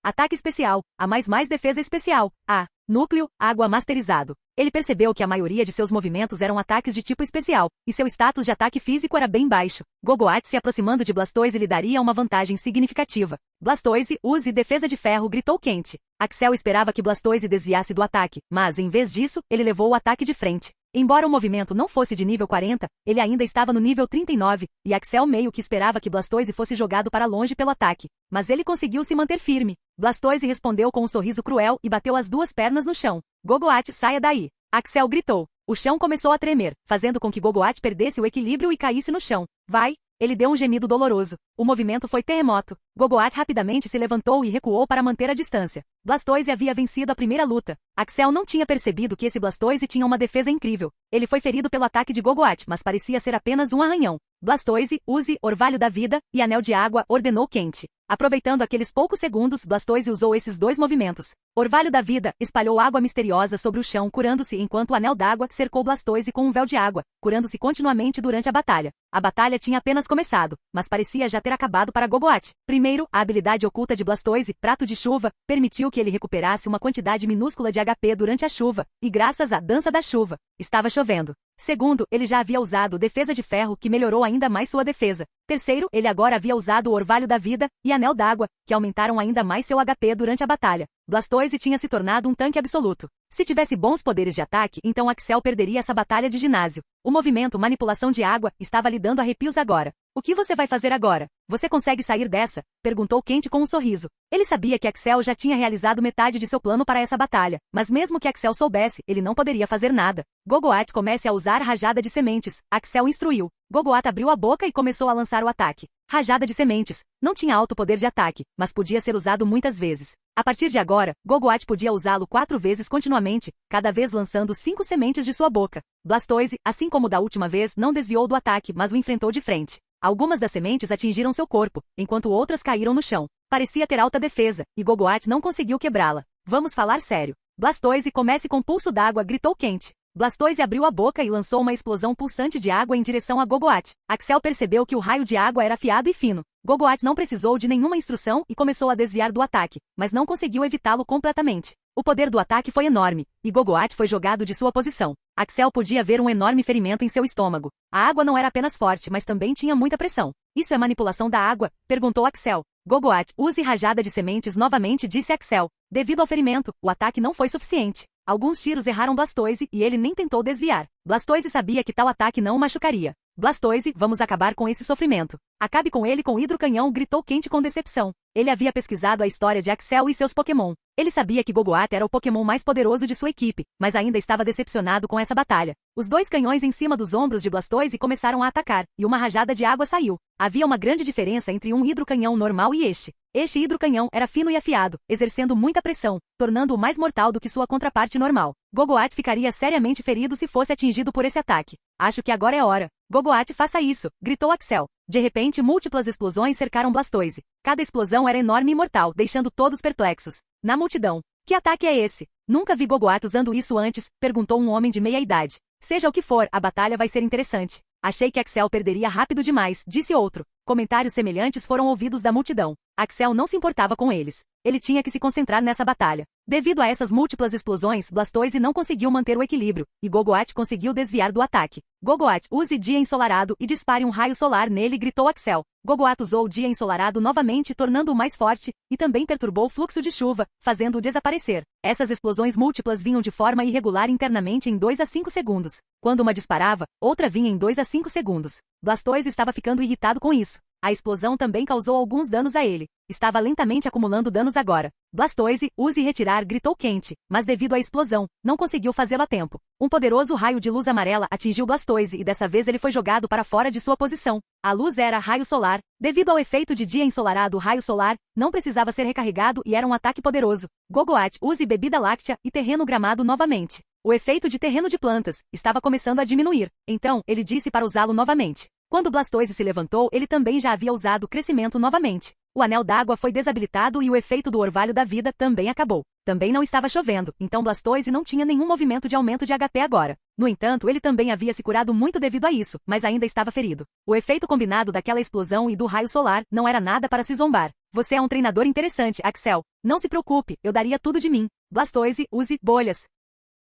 Ataque especial, A+, defesa especial, A. Núcleo, água masterizado. Ele percebeu que a maioria de seus movimentos eram ataques de tipo especial, e seu status de ataque físico era bem baixo. Gogoat se aproximando de Blastoise lhe daria uma vantagem significativa. Blastoise, use defesa de ferro, gritou Quente. Axel esperava que Blastoise desviasse do ataque, mas, em vez disso, ele levou o ataque de frente. Embora o movimento não fosse de nível 40, ele ainda estava no nível 39, e Axel meio que esperava que Blastoise fosse jogado para longe pelo ataque. Mas ele conseguiu se manter firme. Blastoise respondeu com um sorriso cruel e bateu as 2 pernas no chão. Gogoat, saia daí. Axel gritou. O chão começou a tremer, fazendo com que Gogoat perdesse o equilíbrio e caísse no chão. Vai! Ele deu um gemido doloroso. O movimento foi terremoto. Gogoat rapidamente se levantou e recuou para manter a distância. Blastoise havia vencido a primeira luta. Axel não tinha percebido que esse Blastoise tinha uma defesa incrível. Ele foi ferido pelo ataque de Gogoat, mas parecia ser apenas um arranhão. Blastoise, use Orvalho da Vida e Anel de Água, ordenou Quente. Aproveitando aqueles poucos segundos, Blastoise usou esses 2 movimentos. Orvalho da Vida espalhou água misteriosa sobre o chão, curando-se, enquanto o Anel d'Água cercou Blastoise com um véu de água, curando-se continuamente durante a batalha. A batalha tinha apenas começado, mas parecia já ter acabado para Gogoat. Primeiro, a habilidade oculta de Blastoise, Prato de Chuva, permitiu que ele recuperasse uma quantidade minúscula de HP durante a chuva, e graças à Dança da Chuva, estava chovendo. Segundo, ele já havia usado Defesa de Ferro, que melhorou ainda mais sua defesa. Terceiro, ele agora havia usado o Orvalho da Vida e Anel d'Água, que aumentaram ainda mais seu HP durante a batalha. Blastoise tinha se tornado um tanque absoluto. Se tivesse bons poderes de ataque, então Axel perderia essa batalha de ginásio. O movimento Manipulação de Água estava lhe dando arrepios agora. O que você vai fazer agora? Você consegue sair dessa? Perguntou Quente com um sorriso. Ele sabia que Axel já tinha realizado metade de seu plano para essa batalha, mas mesmo que Axel soubesse, ele não poderia fazer nada. Gogoat comece a usar rajada de sementes. Axel instruiu. Gogoat abriu a boca e começou a lançar o ataque. Rajada de sementes. Não tinha alto poder de ataque, mas podia ser usado muitas vezes. A partir de agora, Gogoat podia usá-lo 4 vezes continuamente, cada vez lançando 5 sementes de sua boca. Blastoise, assim como da última vez, não desviou do ataque, mas o enfrentou de frente. Algumas das sementes atingiram seu corpo, enquanto outras caíram no chão. Parecia ter alta defesa, e Gogoat não conseguiu quebrá-la. Vamos falar sério. Blastoise, comece com pulso d'água, gritou Quente. Blastoise abriu a boca e lançou uma explosão pulsante de água em direção a Gogoat. Axel percebeu que o raio de água era afiado e fino. Gogoat não precisou de nenhuma instrução e começou a desviar do ataque, mas não conseguiu evitá-lo completamente. O poder do ataque foi enorme, e Gogoat foi jogado de sua posição. Axel podia ver um enorme ferimento em seu estômago. A água não era apenas forte, mas também tinha muita pressão. Isso é manipulação da água? Perguntou Axel. Gogoat, use rajada de sementes novamente, disse Axel. Devido ao ferimento, o ataque não foi suficiente. Alguns tiros erraram Blastoise e ele nem tentou desviar. Blastoise sabia que tal ataque não o machucaria. Blastoise, vamos acabar com esse sofrimento. Acabe com ele com o hidrocanhão, gritou Quente com decepção. Ele havia pesquisado a história de Axel e seus Pokémon. Ele sabia que Gogoat era o Pokémon mais poderoso de sua equipe, mas ainda estava decepcionado com essa batalha. Os 2 canhões em cima dos ombros de Blastoise começaram a atacar, e uma rajada de água saiu. Havia uma grande diferença entre um hidrocanhão normal e este. Este hidrocanhão era fino e afiado, exercendo muita pressão, tornando-o mais mortal do que sua contraparte normal. Gogoat ficaria seriamente ferido se fosse atingido por esse ataque. Acho que agora é hora. Gogoat, faça isso, gritou Axel. De repente, múltiplas explosões cercaram Blastoise. Cada explosão era enorme e mortal, deixando todos perplexos. Na multidão. Que ataque é esse? Nunca vi Gogoat usando isso antes, perguntou um homem de meia idade. Seja o que for, a batalha vai ser interessante. Achei que Axel perderia rápido demais, disse outro. Comentários semelhantes foram ouvidos da multidão. Axel não se importava com eles. Ele tinha que se concentrar nessa batalha. Devido a essas múltiplas explosões, Blastoise não conseguiu manter o equilíbrio, e Gogoat conseguiu desviar do ataque. Gogoat, use Dia Ensolarado e dispare um raio solar nele, gritou Axel. Gogoat usou o Dia Ensolarado novamente, tornando-o mais forte, e também perturbou o fluxo de chuva, fazendo-o desaparecer. Essas explosões múltiplas vinham de forma irregular internamente em 2 a 5 segundos. Quando uma disparava, outra vinha em 2 a 5 segundos. Blastoise estava ficando irritado com isso. A explosão também causou alguns danos a ele. Estava lentamente acumulando danos agora. Blastoise, use retirar, gritou Quente, mas devido à explosão, não conseguiu fazê-lo a tempo. Um poderoso raio de luz amarela atingiu Blastoise e dessa vez ele foi jogado para fora de sua posição. A luz era raio solar. Devido ao efeito de Dia Ensolarado, o raio solar não precisava ser recarregado e era um ataque poderoso. Gogoat, use bebida láctea e terreno gramado novamente. O efeito de terreno de plantas estava começando a diminuir, então ele disse para usá-lo novamente. Quando Blastoise se levantou, ele também já havia usado crescimento novamente. O anel d'água foi desabilitado e o efeito do orvalho da vida também acabou. Também não estava chovendo, então Blastoise não tinha nenhum movimento de aumento de HP agora. No entanto, ele também havia se curado muito devido a isso, mas ainda estava ferido. O efeito combinado daquela explosão e do raio solar não era nada para se zombar. Você é um treinador interessante, Axel. Não se preocupe, eu daria tudo de mim. Blastoise, use bolhas.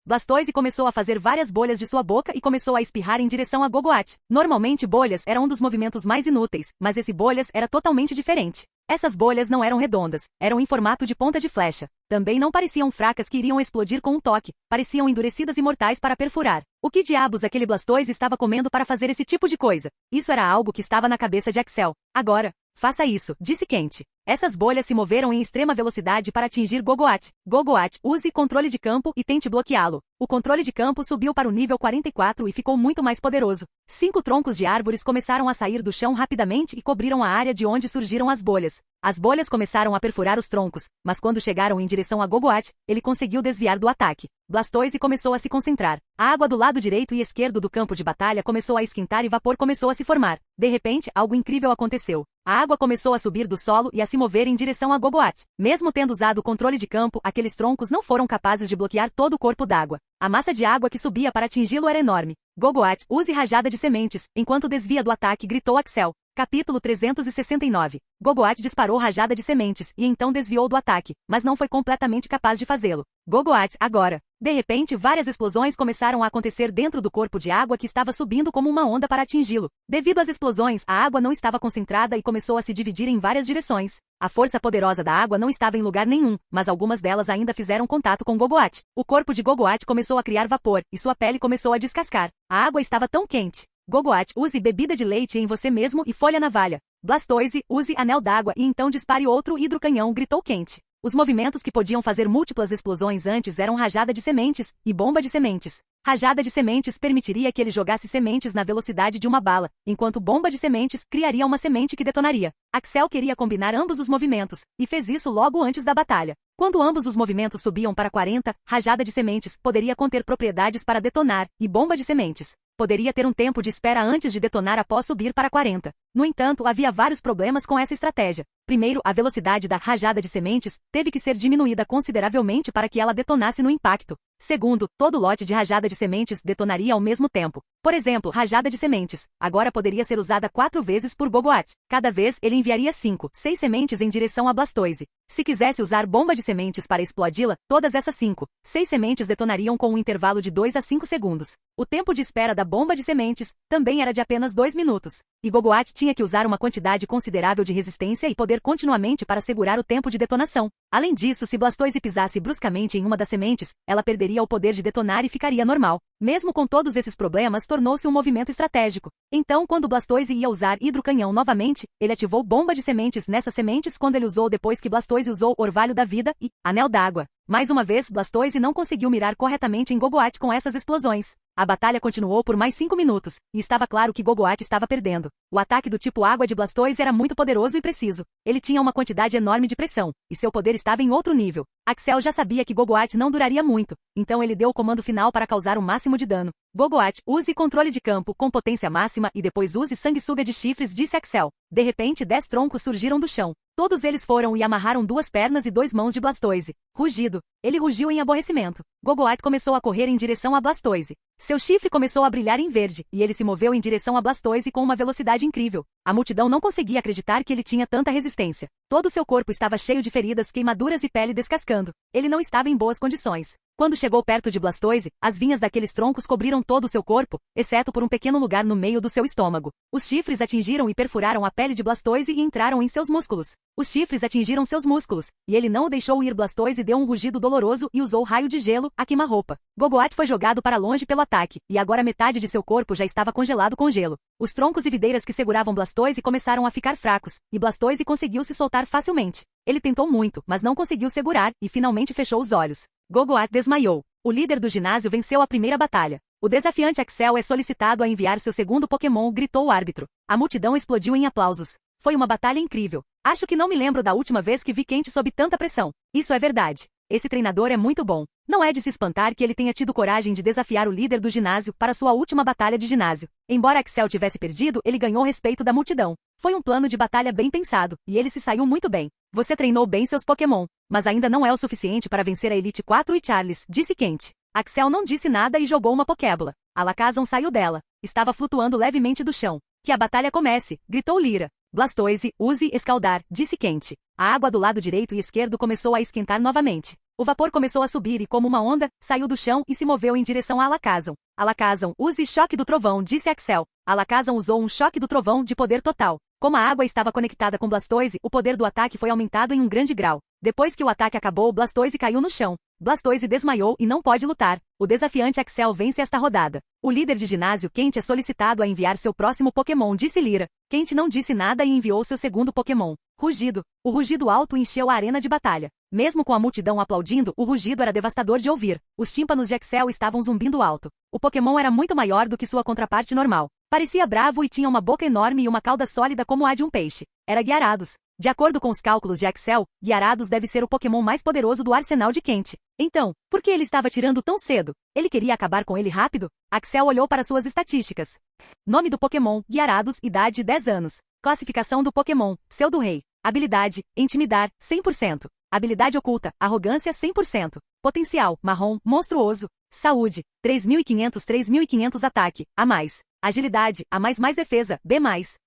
Blastoise começou a fazer várias bolhas de sua boca e começou a espirrar em direção a Gogoat. Normalmente bolhas era um dos movimentos mais inúteis, mas esse bolhas era totalmente diferente. Essas bolhas não eram redondas, eram em formato de ponta de flecha. Também não pareciam fracas que iriam explodir com um toque, pareciam endurecidas e mortais para perfurar. O que diabos aquele Blastoise estava comendo para fazer esse tipo de coisa? Isso era algo que estava na cabeça de Axel. Agora, faça isso, disse Quente. Essas bolhas se moveram em extrema velocidade para atingir Gogoat. Gogoat, use controle de campo e tente bloqueá-lo. O controle de campo subiu para o nível 44 e ficou muito mais poderoso. 5 troncos de árvores começaram a sair do chão rapidamente e cobriram a área de onde surgiram as bolhas. As bolhas começaram a perfurar os troncos, mas quando chegaram em direção a Gogoat, ele conseguiu desviar do ataque. Blastoise começou a se concentrar. A água do lado direito e esquerdo do campo de batalha começou a esquentar e vapor começou a se formar. De repente, algo incrível aconteceu. A água começou a subir do solo e a se mover em direção a Gogoat. Mesmo tendo usado o controle de campo, aqueles troncos não foram capazes de bloquear todo o corpo d'água. A massa de água que subia para atingi-lo era enorme. Gogoat, use rajada de sementes, enquanto desvia do ataque, gritou Axel. Capítulo 369. Gogoat disparou rajada de sementes e então desviou do ataque, mas não foi completamente capaz de fazê-lo. Gogoat, agora. De repente, várias explosões começaram a acontecer dentro do corpo de água que estava subindo como uma onda para atingi-lo. Devido às explosões, a água não estava concentrada e começou a se dividir em várias direções. A força poderosa da água não estava em lugar nenhum, mas algumas delas ainda fizeram contato com Gogoat. O corpo de Gogoat começou a criar vapor e sua pele começou a descascar. A água estava tão quente. Gogoat, use bebida de leite em você mesmo e folha navalha. Blastoise, use anel d'água e então dispare outro hidrocanhão, gritou Quente. Os movimentos que podiam fazer múltiplas explosões antes eram rajada de sementes e bomba de sementes. Rajada de sementes permitiria que ele jogasse sementes na velocidade de uma bala, enquanto bomba de sementes criaria uma semente que detonaria. Axel queria combinar ambos os movimentos, e fez isso logo antes da batalha. Quando ambos os movimentos subiam para 40, rajada de sementes poderia conter propriedades para detonar, e bomba de sementes poderia ter um tempo de espera antes de detonar após subir para 40. No entanto, havia vários problemas com essa estratégia. Primeiro, a velocidade da rajada de sementes teve que ser diminuída consideravelmente para que ela detonasse no impacto. Segundo, todo lote de rajada de sementes detonaria ao mesmo tempo. Por exemplo, rajada de sementes agora poderia ser usada 4 vezes por Gogoat. Cada vez ele enviaria 5, 6 sementes em direção a Blastoise. Se quisesse usar bomba de sementes para explodi-la, todas essas 5, 6 sementes detonariam com um intervalo de 2 a 5 segundos. O tempo de espera da bomba de sementes também era de apenas 2 minutos. E Gogoat tinha que usar uma quantidade considerável de resistência e poder continuamente para segurar o tempo de detonação. Além disso, se Blastoise pisasse bruscamente em uma das sementes, ela perderia o poder de detonar e ficaria normal. Mesmo com todos esses problemas, tornou-se um movimento estratégico. Então, quando Blastoise ia usar hidrocanhão novamente, ele ativou bomba de sementes nessas sementes quando ele usou depois que Blastoise usou Orvalho da Vida e Anel d'Água. Mais uma vez, Blastoise não conseguiu mirar corretamente em Gogoat com essas explosões. A batalha continuou por mais 5 minutos, e estava claro que Gogoat estava perdendo. O ataque do tipo água de Blastoise era muito poderoso e preciso. Ele tinha uma quantidade enorme de pressão, e seu poder estava em outro nível. Axel já sabia que Gogoat não duraria muito, então ele deu o comando final para causar o máximo de dano. Gogoat, use controle de campo com potência máxima e depois use sanguessuga de chifres, disse Axel. De repente 10 troncos surgiram do chão. Todos eles foram e amarraram 2 pernas e 2 mãos de Blastoise. Rugido. Ele rugiu em aborrecimento. Gogoat começou a correr em direção a Blastoise. Seu chifre começou a brilhar em verde, e ele se moveu em direção a Blastoise com uma velocidade incrível. A multidão não conseguia acreditar que ele tinha tanta resistência. Todo seu corpo estava cheio de feridas, queimaduras e pele descascando. Ele não estava em boas condições. Quando chegou perto de Blastoise, as vinhas daqueles troncos cobriram todo o seu corpo, exceto por um pequeno lugar no meio do seu estômago. Os chifres atingiram e perfuraram a pele de Blastoise e entraram em seus músculos. Os chifres atingiram seus músculos, e ele não o deixou ir. Blastoise deu um rugido doloroso e usou raio de gelo, a queima-roupa. Gogoat foi jogado para longe pelo ataque, e agora metade de seu corpo já estava congelado com gelo. Os troncos e videiras que seguravam Blastoise começaram a ficar fracos, e Blastoise conseguiu se soltar facilmente. Ele tentou muito, mas não conseguiu segurar, e finalmente fechou os olhos. Gogoat desmaiou. O líder do ginásio venceu a primeira batalha. O desafiante Axel é solicitado a enviar seu segundo Pokémon, gritou o árbitro. A multidão explodiu em aplausos. Foi uma batalha incrível. Acho que não me lembro da última vez que vi Quente sob tanta pressão. Isso é verdade. Esse treinador é muito bom. Não é de se espantar que ele tenha tido coragem de desafiar o líder do ginásio para sua última batalha de ginásio. Embora Axel tivesse perdido, ele ganhou o respeito da multidão. Foi um plano de batalha bem pensado, e ele se saiu muito bem. Você treinou bem seus Pokémon, mas ainda não é o suficiente para vencer a Elite 4 e Charles, disse Quente. Axel não disse nada e jogou uma Pokébola. Alakazam saiu dela. Estava flutuando levemente do chão. Que a batalha comece, gritou Lyra. Blastoise, use escaldar, disse Quente. A água do lado direito e esquerdo começou a esquentar novamente. O vapor começou a subir e, como uma onda, saiu do chão e se moveu em direção a Alakazam. Alakazam, use choque do trovão, disse Axel. Alakazam usou um choque do trovão de poder total. Como a água estava conectada com Blastoise, o poder do ataque foi aumentado em um grande grau. Depois que o ataque acabou, Blastoise caiu no chão. Blastoise desmaiou e não pode lutar. O desafiante Axel vence esta rodada. O líder de ginásio Quente é solicitado a enviar seu próximo Pokémon, disse Lyra. Quente não disse nada e enviou seu segundo Pokémon. Rugido. O rugido alto encheu a arena de batalha. Mesmo com a multidão aplaudindo, o rugido era devastador de ouvir. Os tímpanos de Axel estavam zumbindo alto. O Pokémon era muito maior do que sua contraparte normal. Parecia bravo e tinha uma boca enorme e uma cauda sólida como a de um peixe. Era Gyarados. De acordo com os cálculos de Axel, Gyarados deve ser o Pokémon mais poderoso do arsenal de Quente. Então, por que ele estava tirando tão cedo? Ele queria acabar com ele rápido? Axel olhou para suas estatísticas. Nome do Pokémon, Gyarados, idade 10 anos. Classificação do Pokémon, Pseudo-Rei. Habilidade, Intimidar, 100%. Habilidade oculta, Arrogância, 100%. Potencial, Marrom, Monstruoso. Saúde, 3.500 ataque, a mais. Agilidade, A mais defesa, B+.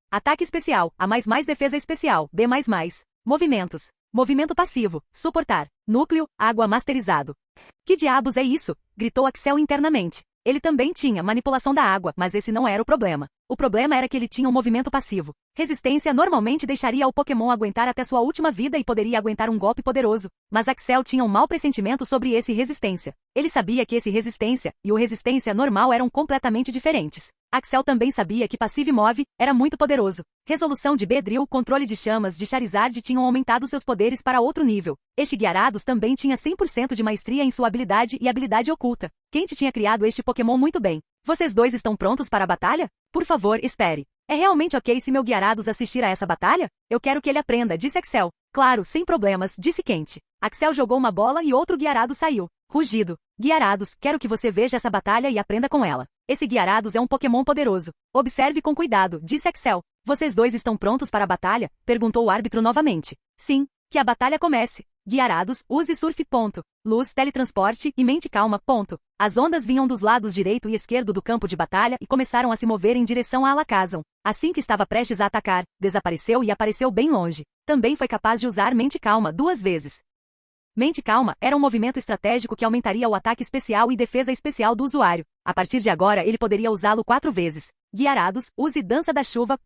Ataque especial, A mais defesa especial, B++. Movimentos. Movimento passivo, suportar. Núcleo, água masterizado. Que diabos é isso? Gritou Axel internamente. Ele também tinha manipulação da água, mas esse não era o problema. O problema era que ele tinha um movimento passivo. Resistência normalmente deixaria o Pokémon aguentar até sua última vida e poderia aguentar um golpe poderoso. Mas Axel tinha um mau pressentimento sobre esse resistência. Ele sabia que esse resistência e o resistência normal eram completamente diferentes. Axel também sabia que Passive Move era muito poderoso. Resolução de Beedrill, controle de chamas de Charizard tinham aumentado seus poderes para outro nível. Este Gyarados também tinha 100% de maestria em sua habilidade e habilidade oculta. Quem tinha criado este Pokémon muito bem? Vocês dois estão prontos para a batalha? Por favor, espere. É realmente ok se meu Gyarados assistir a essa batalha? Eu quero que ele aprenda, disse Axel. Claro, sem problemas, disse Kent. Axel jogou uma bola e outro Gyarados saiu. Rugido. Gyarados, quero que você veja essa batalha e aprenda com ela. Esse Gyarados é um Pokémon poderoso. Observe com cuidado, disse Axel. Vocês dois estão prontos para a batalha? Perguntou o árbitro novamente. Sim, que a batalha comece. Gyarados, use Surf. Luz, teletransporte e mente calma. As ondas vinham dos lados direito e esquerdo do campo de batalha e começaram a se mover em direção a Alakazam. Assim que estava prestes a atacar, desapareceu e apareceu bem longe. Também foi capaz de usar mente calma 2 vezes. Mente calma era um movimento estratégico que aumentaria o ataque especial e defesa especial do usuário. A partir de agora ele poderia usá-lo 4 vezes. Gyarados, use Dança da Chuva.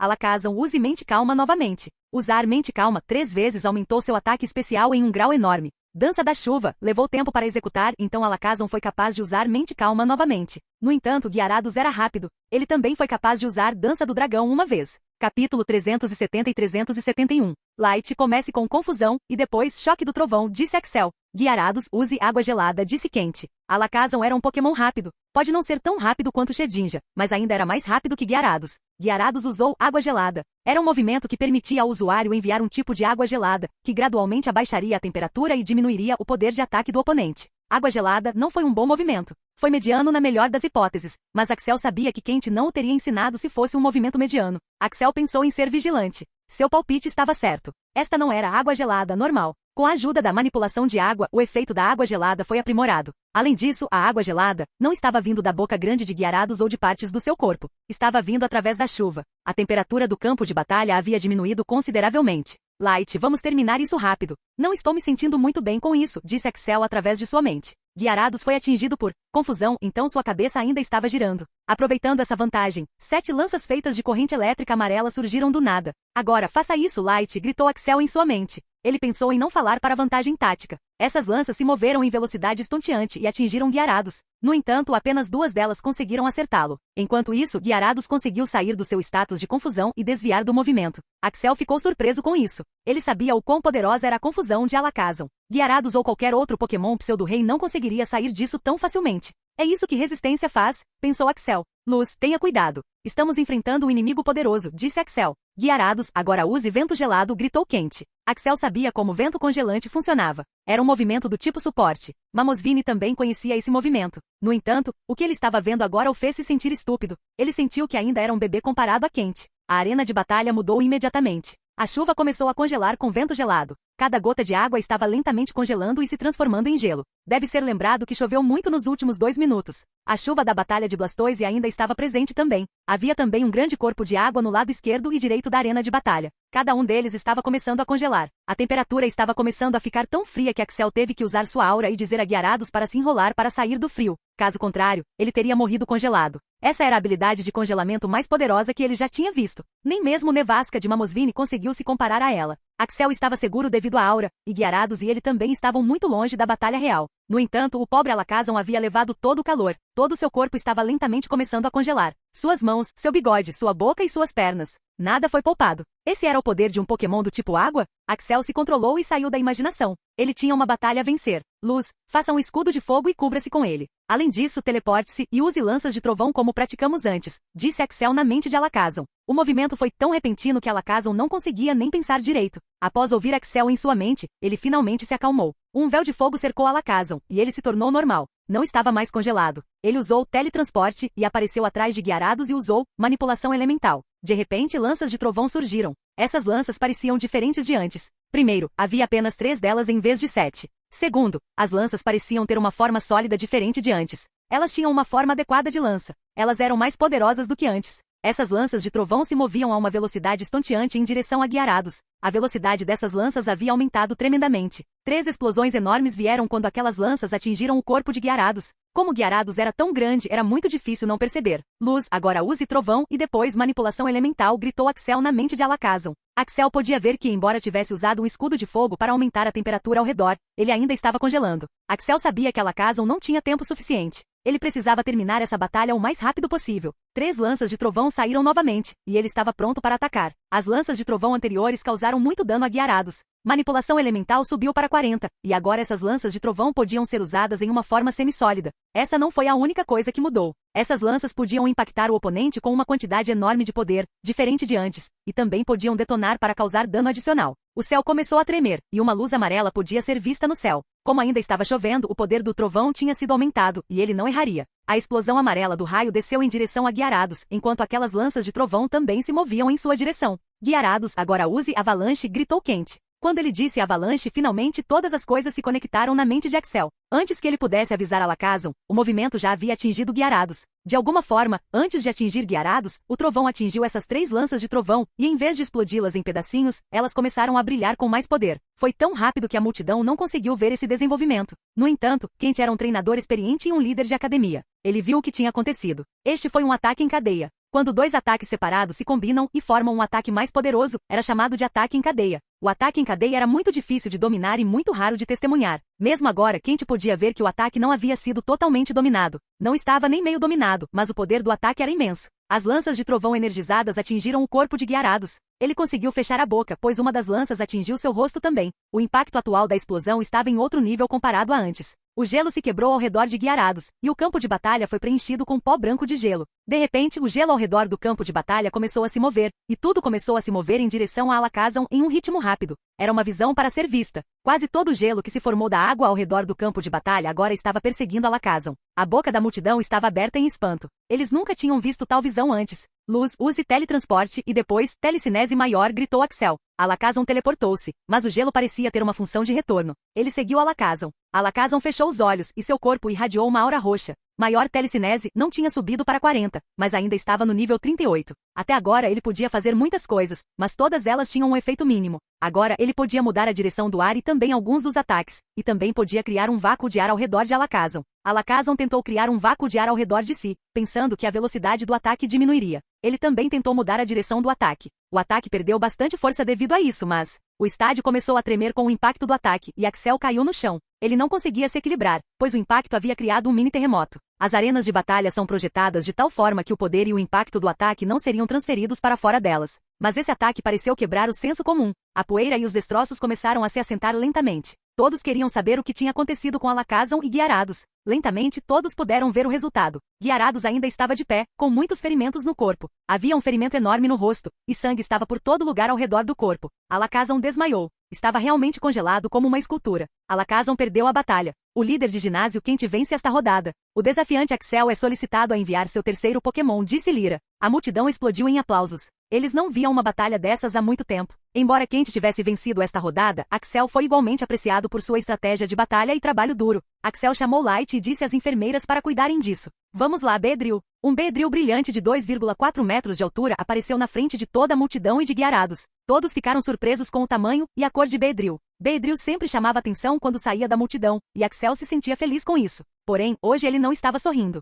Alakazam, use Mente Calma novamente. Usar Mente Calma 3 vezes aumentou seu ataque especial em um grau enorme. Dança da Chuva levou tempo para executar, então Alakazam foi capaz de usar Mente Calma novamente. No entanto, Gyarados era rápido. Ele também foi capaz de usar Dança do Dragão uma vez. Capítulo 370 e 371. Light, comece com confusão, e depois choque do trovão, disse Axel. Gyarados, use água gelada, disse Kent. Alakazam era um Pokémon rápido. Pode não ser tão rápido quanto Shedinja, mas ainda era mais rápido que Gyarados. Gyarados usou água gelada. Era um movimento que permitia ao usuário enviar um tipo de água gelada, que gradualmente abaixaria a temperatura e diminuiria o poder de ataque do oponente. Água gelada não foi um bom movimento. Foi mediano na melhor das hipóteses, mas Axel sabia que Kent não o teria ensinado se fosse um movimento mediano. Axel pensou em ser vigilante. Seu palpite estava certo. Esta não era água gelada normal. Com a ajuda da manipulação de água, o efeito da água gelada foi aprimorado. Além disso, a água gelada não estava vindo da boca grande de Gyarados ou de partes do seu corpo. Estava vindo através da chuva. A temperatura do campo de batalha havia diminuído consideravelmente. Light, vamos terminar isso rápido. Não estou me sentindo muito bem com isso, disse Axel através de sua mente. Gyarados foi atingido por confusão, então sua cabeça ainda estava girando. Aproveitando essa vantagem, 7 lanças feitas de corrente elétrica amarela surgiram do nada. Agora faça isso, Light, gritou Axel em sua mente. Ele pensou em não falar para a vantagem tática. Essas lanças se moveram em velocidade estonteante e atingiram Gyarados. No entanto, apenas 2 delas conseguiram acertá-lo. Enquanto isso, Gyarados conseguiu sair do seu status de confusão e desviar do movimento. Axel ficou surpreso com isso. Ele sabia o quão poderosa era a confusão de Alakazam. Gyarados ou qualquer outro Pokémon pseudo-rei não conseguiria sair disso tão facilmente. É isso que resistência faz, pensou Axel. Luz, tenha cuidado. Estamos enfrentando um inimigo poderoso, disse Axel. Gyarados, agora use vento gelado, gritou Kent. Axel sabia como vento congelante funcionava. Era um movimento do tipo suporte. Mamosvine também conhecia esse movimento. No entanto, o que ele estava vendo agora o fez se sentir estúpido. Ele sentiu que ainda era um bebê comparado a Kent. A arena de batalha mudou imediatamente. A chuva começou a congelar com vento gelado. Cada gota de água estava lentamente congelando e se transformando em gelo. Deve ser lembrado que choveu muito nos últimos 2 minutos. A chuva da batalha de Blastoise ainda estava presente também. Havia também um grande corpo de água no lado esquerdo e direito da arena de batalha. Cada um deles estava começando a congelar. A temperatura estava começando a ficar tão fria que Axel teve que usar sua aura e dizer a Gyarados para se enrolar para sair do frio. Caso contrário, ele teria morrido congelado. Essa era a habilidade de congelamento mais poderosa que ele já tinha visto. Nem mesmo Nevasca de Mamosvine conseguiu se comparar a ela. Axel estava seguro devido à aura, e Gyarados e ele também estavam muito longe da batalha real. No entanto, o pobre Alakazam havia levado todo o calor. Todo seu corpo estava lentamente começando a congelar. Suas mãos, seu bigode, sua boca e suas pernas. Nada foi poupado. Esse era o poder de um Pokémon do tipo água? Axel se controlou e saiu da imaginação. Ele tinha uma batalha a vencer. Luz, faça um escudo de fogo e cubra-se com ele. Além disso, teleporte-se e use lanças de trovão como praticamos antes, disse Axel na mente de Alakazam. O movimento foi tão repentino que Alakazam não conseguia nem pensar direito. Após ouvir Axel em sua mente, ele finalmente se acalmou. Um véu de fogo cercou Alakazam, e ele se tornou normal. Não estava mais congelado. Ele usou teletransporte e apareceu atrás de Gyarados e usou manipulação elemental. De repente, lanças de trovão surgiram. Essas lanças pareciam diferentes de antes. Primeiro, havia apenas 3 delas em vez de 7. Segundo, as lanças pareciam ter uma forma sólida diferente de antes. Elas tinham uma forma adequada de lança. Elas eram mais poderosas do que antes. Essas lanças de trovão se moviam a uma velocidade estonteante em direção a Gyarados. A velocidade dessas lanças havia aumentado tremendamente. 3 explosões enormes vieram quando aquelas lanças atingiram o corpo de Gyarados. Como Gyarados era tão grande, era muito difícil não perceber. Luz, agora use trovão e depois manipulação elemental, gritou Axel na mente de Alakazam. Axel podia ver que, embora tivesse usado um escudo de fogo para aumentar a temperatura ao redor, ele ainda estava congelando. Axel sabia que Alakazam não tinha tempo suficiente. Ele precisava terminar essa batalha o mais rápido possível. 3 lanças de trovão saíram novamente, e ele estava pronto para atacar. As lanças de trovão anteriores causaram muito dano a Gyarados. Manipulação elemental subiu para 40, e agora essas lanças de trovão podiam ser usadas em uma forma semissólida. Essa não foi a única coisa que mudou. Essas lanças podiam impactar o oponente com uma quantidade enorme de poder, diferente de antes, e também podiam detonar para causar dano adicional. O céu começou a tremer, e uma luz amarela podia ser vista no céu. Como ainda estava chovendo, o poder do trovão tinha sido aumentado, e ele não erraria. A explosão amarela do raio desceu em direção a Gyarados, enquanto aquelas lanças de trovão também se moviam em sua direção. Gyarados, agora use Avalanche, gritou quente. Quando ele disse Avalanche, finalmente todas as coisas se conectaram na mente de Axel. Antes que ele pudesse avisar Alakazam, o movimento já havia atingido Gyarados. De alguma forma, antes de atingir Gyarados, o trovão atingiu essas 3 lanças de trovão, e em vez de explodi-las em pedacinhos, elas começaram a brilhar com mais poder. Foi tão rápido que a multidão não conseguiu ver esse desenvolvimento. No entanto, Kent era um treinador experiente e um líder de academia. Ele viu o que tinha acontecido. Este foi um ataque em cadeia. Quando 2 ataques separados se combinam e formam um ataque mais poderoso, era chamado de ataque em cadeia. O ataque em cadeia era muito difícil de dominar e muito raro de testemunhar. Mesmo agora, Kent podia ver que o ataque não havia sido totalmente dominado. Não estava nem meio dominado, mas o poder do ataque era imenso. As lanças de trovão energizadas atingiram o corpo de Gyarados. Ele conseguiu fechar a boca, pois uma das lanças atingiu seu rosto também. O impacto atual da explosão estava em outro nível comparado a antes. O gelo se quebrou ao redor de Gyarados, e o campo de batalha foi preenchido com pó branco de gelo. De repente, o gelo ao redor do campo de batalha começou a se mover, e tudo começou a se mover em direção a Alakazam em um ritmo rápido. Era uma visão para ser vista. Quase todo o gelo que se formou da água ao redor do campo de batalha agora estava perseguindo Alakazam. A boca da multidão estava aberta em espanto. Eles nunca tinham visto tal visão antes. Luz, use teletransporte e depois, telecinese maior, gritou Axel. Alakazam teleportou-se, mas o gelo parecia ter uma função de retorno. Ele seguiu Alakazam. Alakazam fechou os olhos e seu corpo irradiou uma aura roxa. Maior telecinese não tinha subido para 40, mas ainda estava no nível 38. Até agora ele podia fazer muitas coisas, mas todas elas tinham um efeito mínimo. Agora ele podia mudar a direção do ar e também alguns dos ataques, e também podia criar um vácuo de ar ao redor de Alakazam. Alakazam tentou criar um vácuo de ar ao redor de si, pensando que a velocidade do ataque diminuiria. Ele também tentou mudar a direção do ataque. O ataque perdeu bastante força devido a isso, mas o estádio começou a tremer com o impacto do ataque, e Axel caiu no chão. Ele não conseguia se equilibrar, pois o impacto havia criado um mini terremoto. As arenas de batalha são projetadas de tal forma que o poder e o impacto do ataque não seriam transferidos para fora delas. Mas esse ataque pareceu quebrar o senso comum. A poeira e os destroços começaram a se assentar lentamente. Todos queriam saber o que tinha acontecido com Alakazam e Gyarados. Lentamente, todos puderam ver o resultado. Gyarados ainda estava de pé, com muitos ferimentos no corpo. Havia um ferimento enorme no rosto, e sangue estava por todo lugar ao redor do corpo. Alakazam desmaiou. Estava realmente congelado como uma escultura. Alakazam perdeu a batalha. O líder de ginásio Kent vence esta rodada. O desafiante Axel é solicitado a enviar seu terceiro Pokémon, disse Lyra. A multidão explodiu em aplausos. Eles não viam uma batalha dessas há muito tempo. Embora Kent tivesse vencido esta rodada, Axel foi igualmente apreciado por sua estratégia de batalha e trabalho duro. Axel chamou Light e disse às enfermeiras para cuidarem disso. Vamos lá, Beedrill. Um Beedrill brilhante de 2,4 metros de altura apareceu na frente de toda a multidão e de Gyarados. Todos ficaram surpresos com o tamanho e a cor de Beedrill. Beedrill sempre chamava atenção quando saía da multidão, e Axel se sentia feliz com isso. Porém, hoje ele não estava sorrindo.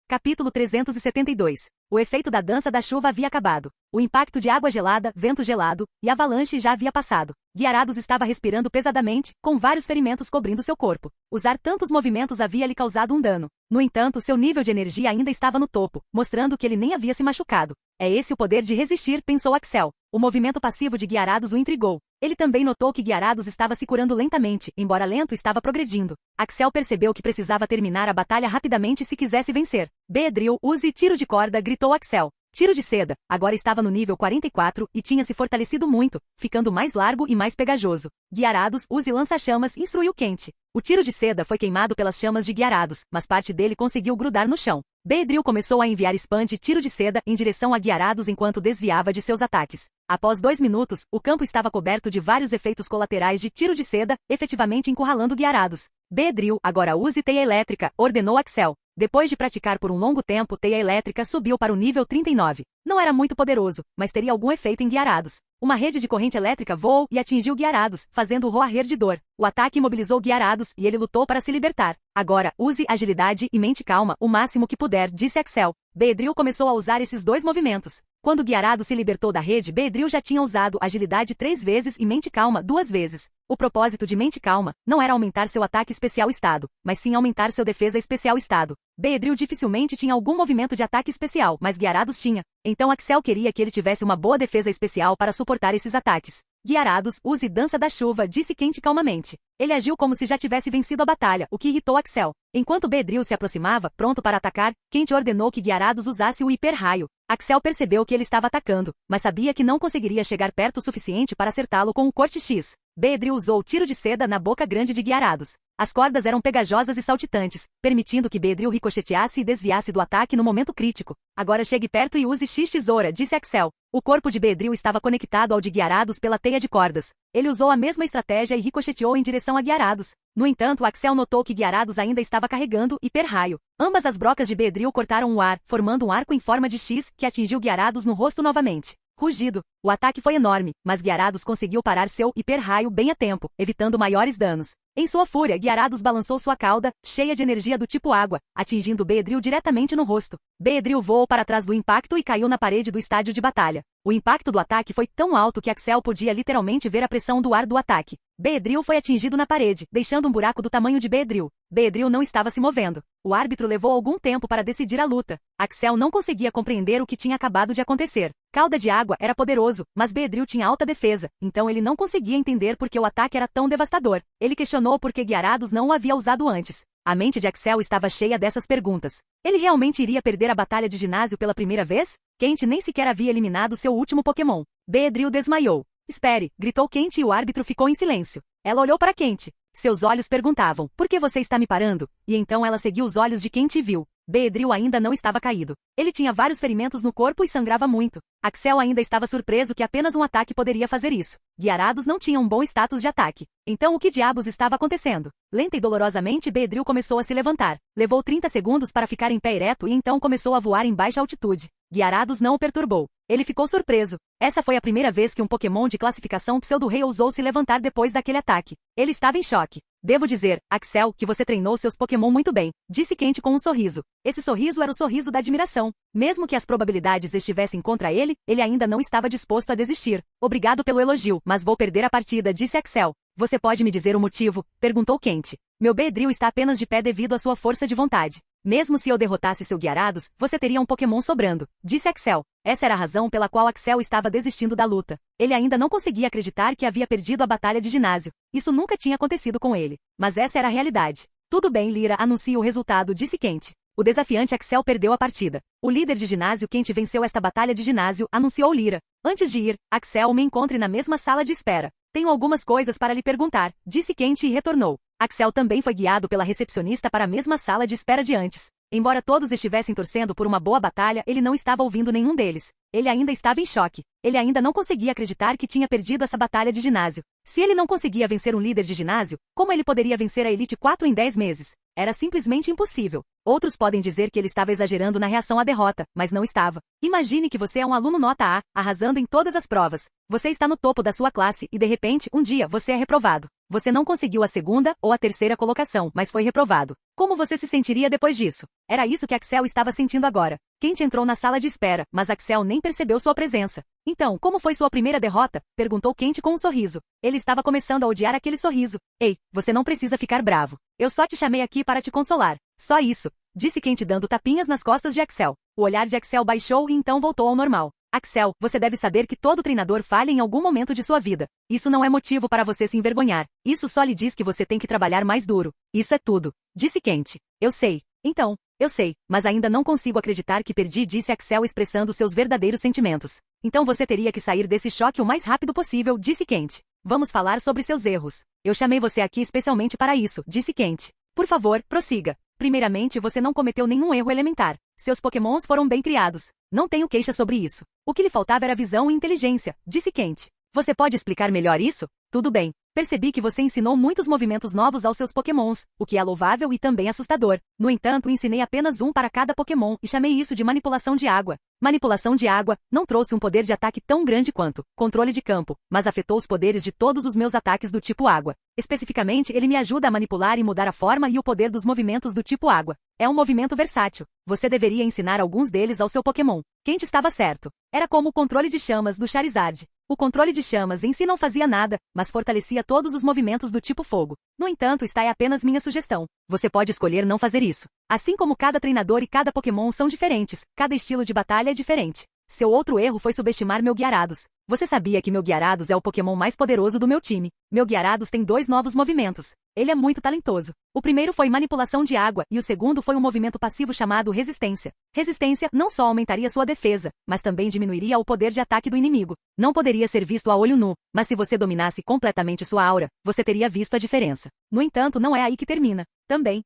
Capítulo 372. O efeito da dança da chuva havia acabado. O impacto de água gelada, vento gelado e avalanche já havia passado. Gyarados estava respirando pesadamente, com vários ferimentos cobrindo seu corpo. Usar tantos movimentos havia lhe causado um dano. No entanto, seu nível de energia ainda estava no topo, mostrando que ele nem havia se machucado. É esse o poder de resistir, pensou Axel. O movimento passivo de Gyarados o intrigou. Ele também notou que Gyarados estava se curando lentamente, embora lento estava progredindo. Axel percebeu que precisava terminar a batalha rapidamente se quisesse vencer. Beedrill, use tiro de corda, gritou Axel. Tiro de seda, agora estava no nível 44 e tinha se fortalecido muito, ficando mais largo e mais pegajoso. Gyarados, use lança-chamas, instruiu Kent. O tiro de seda foi queimado pelas chamas de Gyarados, mas parte dele conseguiu grudar no chão. Beedrill começou a enviar spam de tiro de seda em direção a Gyarados enquanto desviava de seus ataques. Após 2 minutos, o campo estava coberto de vários efeitos colaterais de tiro de seda, efetivamente encurralando Gyarados. Beedrill, agora use teia elétrica, ordenou Axel. Depois de praticar por um longo tempo, teia elétrica subiu para o nível 39. Não era muito poderoso, mas teria algum efeito em Gyarados. Uma rede de corrente elétrica voou e atingiu Gyarados, fazendo-o roer de dor. O ataque imobilizou Gyarados e ele lutou para se libertar. Agora, use agilidade e mente calma o máximo que puder, disse Axel. Beedrill começou a usar esses 2 movimentos. Quando Gyarados se libertou da rede, Beedrill já tinha usado agilidade 3 vezes e mente calma 2 vezes. O propósito de Mente Calma não era aumentar seu ataque especial estado, mas sim aumentar seu defesa especial estado. Beedrill dificilmente tinha algum movimento de ataque especial, mas Gyarados tinha. Então Axel queria que ele tivesse uma boa defesa especial para suportar esses ataques. Gyarados, use Dança da Chuva, disse Quente calmamente. Ele agiu como se já tivesse vencido a batalha, o que irritou Axel. Enquanto Beedrill se aproximava, pronto para atacar, Quente ordenou que Gyarados usasse o Hiper Raio. Axel percebeu que ele estava atacando, mas sabia que não conseguiria chegar perto o suficiente para acertá-lo com o corte X. Beedrill usou o tiro de seda na boca grande de Gyarados. As cordas eram pegajosas e saltitantes, permitindo que Beedrill ricocheteasse e desviasse do ataque no momento crítico. Agora chegue perto e use X-Tesoura, disse Axel. O corpo de Beedrill estava conectado ao de Gyarados pela teia de cordas. Ele usou a mesma estratégia e ricocheteou em direção a Gyarados. No entanto, Axel notou que Gyarados ainda estava carregando Hiper Raio. Ambas as brocas de Beedrill cortaram o ar, formando um arco em forma de X que atingiu Gyarados no rosto novamente. Rugido. O ataque foi enorme, mas Gyarados conseguiu parar seu Hiper Raio bem a tempo, evitando maiores danos. Em sua fúria, Gyarados balançou sua cauda, cheia de energia do tipo água, atingindo Beedrill diretamente no rosto. Beedrill voou para trás do impacto e caiu na parede do estádio de batalha. O impacto do ataque foi tão alto que Axel podia literalmente ver a pressão do ar do ataque. Beedrill foi atingido na parede, deixando um buraco do tamanho de Beedrill. Beedrill não estava se movendo. O árbitro levou algum tempo para decidir a luta. Axel não conseguia compreender o que tinha acabado de acontecer. Cauda de água era poderoso, mas Beedrill tinha alta defesa, então ele não conseguia entender por que o ataque era tão devastador. Ele questionou por que Gyarados não o havia usado antes. A mente de Axel estava cheia dessas perguntas. Ele realmente iria perder a batalha de ginásio pela primeira vez? Quente nem sequer havia eliminado seu último Pokémon. Beedrill desmaiou. Espere, gritou Quente e o árbitro ficou em silêncio. Ela olhou para Quente. Seus olhos perguntavam, por que você está me parando? E então ela seguiu os olhos de Quente e viu. Beedrill ainda não estava caído. Ele tinha vários ferimentos no corpo e sangrava muito. Axel ainda estava surpreso que apenas um ataque poderia fazer isso. Gyarados não tinha um bom status de ataque. Então o que diabos estava acontecendo? Lenta e dolorosamente Beedrill começou a se levantar. Levou 30 segundos para ficar em pé ereto e então começou a voar em baixa altitude. Gyarados não o perturbou. Ele ficou surpreso. Essa foi a primeira vez que um Pokémon de classificação Pseudo-Rei ousou se levantar depois daquele ataque. Ele estava em choque. Devo dizer, Axel, que você treinou seus Pokémon muito bem, disse Quente com um sorriso. Esse sorriso era o sorriso da admiração. Mesmo que as probabilidades estivessem contra ele, ele ainda não estava disposto a desistir. Obrigado pelo elogio, mas vou perder a partida, disse Axel. Você pode me dizer o motivo? Perguntou Quente. Meu Beedrill está apenas de pé devido à sua força de vontade. Mesmo se eu derrotasse seu Gyarados, você teria um Pokémon sobrando, disse Axel. Essa era a razão pela qual Axel estava desistindo da luta. Ele ainda não conseguia acreditar que havia perdido a batalha de ginásio. Isso nunca tinha acontecido com ele. Mas essa era a realidade. Tudo bem, Lyra, anuncia o resultado, disse Quente. O desafiante Axel perdeu a partida. O líder de ginásio Quente venceu esta batalha de ginásio, anunciou Lyra. Antes de ir, Axel, me encontre na mesma sala de espera. Tenho algumas coisas para lhe perguntar, disse Quente e retornou. Axel também foi guiado pela recepcionista para a mesma sala de espera de antes. Embora todos estivessem torcendo por uma boa batalha, ele não estava ouvindo nenhum deles. Ele ainda estava em choque. Ele ainda não conseguia acreditar que tinha perdido essa batalha de ginásio. Se ele não conseguia vencer um líder de ginásio, como ele poderia vencer a Elite 4 em 10 meses? Era simplesmente impossível. Outros podem dizer que ele estava exagerando na reação à derrota, mas não estava. Imagine que você é um aluno nota A, arrasando em todas as provas. Você está no topo da sua classe e de repente, um dia, você é reprovado. Você não conseguiu a segunda ou a terceira colocação, mas foi reprovado. Como você se sentiria depois disso? Era isso que Axel estava sentindo agora. Quente entrou na sala de espera, mas Axel nem percebeu sua presença. Então, como foi sua primeira derrota? Perguntou Quente com um sorriso. Ele estava começando a odiar aquele sorriso. Ei, você não precisa ficar bravo. Eu só te chamei aqui para te consolar. Só isso, disse Quente dando tapinhas nas costas de Axel. O olhar de Axel baixou e então voltou ao normal. Axel, você deve saber que todo treinador falha em algum momento de sua vida. Isso não é motivo para você se envergonhar. Isso só lhe diz que você tem que trabalhar mais duro. Isso é tudo, disse Quente. Eu sei. Então, eu sei, mas ainda não consigo acreditar que perdi, disse Axel expressando seus verdadeiros sentimentos. Então você teria que sair desse choque o mais rápido possível, disse Quente. Vamos falar sobre seus erros. Eu chamei você aqui especialmente para isso, disse Quente. Por favor, prossiga. Primeiramente, você não cometeu nenhum erro elementar. Seus Pokémons foram bem criados. Não tenho queixa sobre isso. O que lhe faltava era visão e inteligência, disse Quente. Você pode explicar melhor isso? Tudo bem. Percebi que você ensinou muitos movimentos novos aos seus Pokémons, o que é louvável e também assustador. No entanto, ensinei apenas um para cada Pokémon e chamei isso de manipulação de água. Manipulação de água não trouxe um poder de ataque tão grande quanto controle de campo, mas afetou os poderes de todos os meus ataques do tipo água. Especificamente, ele me ajuda a manipular e mudar a forma e o poder dos movimentos do tipo água. É um movimento versátil. Você deveria ensinar alguns deles ao seu Pokémon. Quente estava certo. Era como o controle de chamas do Charizard. O controle de chamas em si não fazia nada, mas fortalecia todos os movimentos do tipo fogo. No entanto, esta é apenas minha sugestão. Você pode escolher não fazer isso. Assim como cada treinador e cada Pokémon são diferentes, cada estilo de batalha é diferente. Seu outro erro foi subestimar meu Gyarados. Você sabia que meu Gyarados é o Pokémon mais poderoso do meu time. Meu Gyarados tem 2 novos movimentos. Ele é muito talentoso. O primeiro foi manipulação de água e o segundo foi um movimento passivo chamado resistência. Resistência não só aumentaria sua defesa, mas também diminuiria o poder de ataque do inimigo. Não poderia ser visto a olho nu, mas se você dominasse completamente sua aura, você teria visto a diferença. No entanto, não é aí que termina. Também,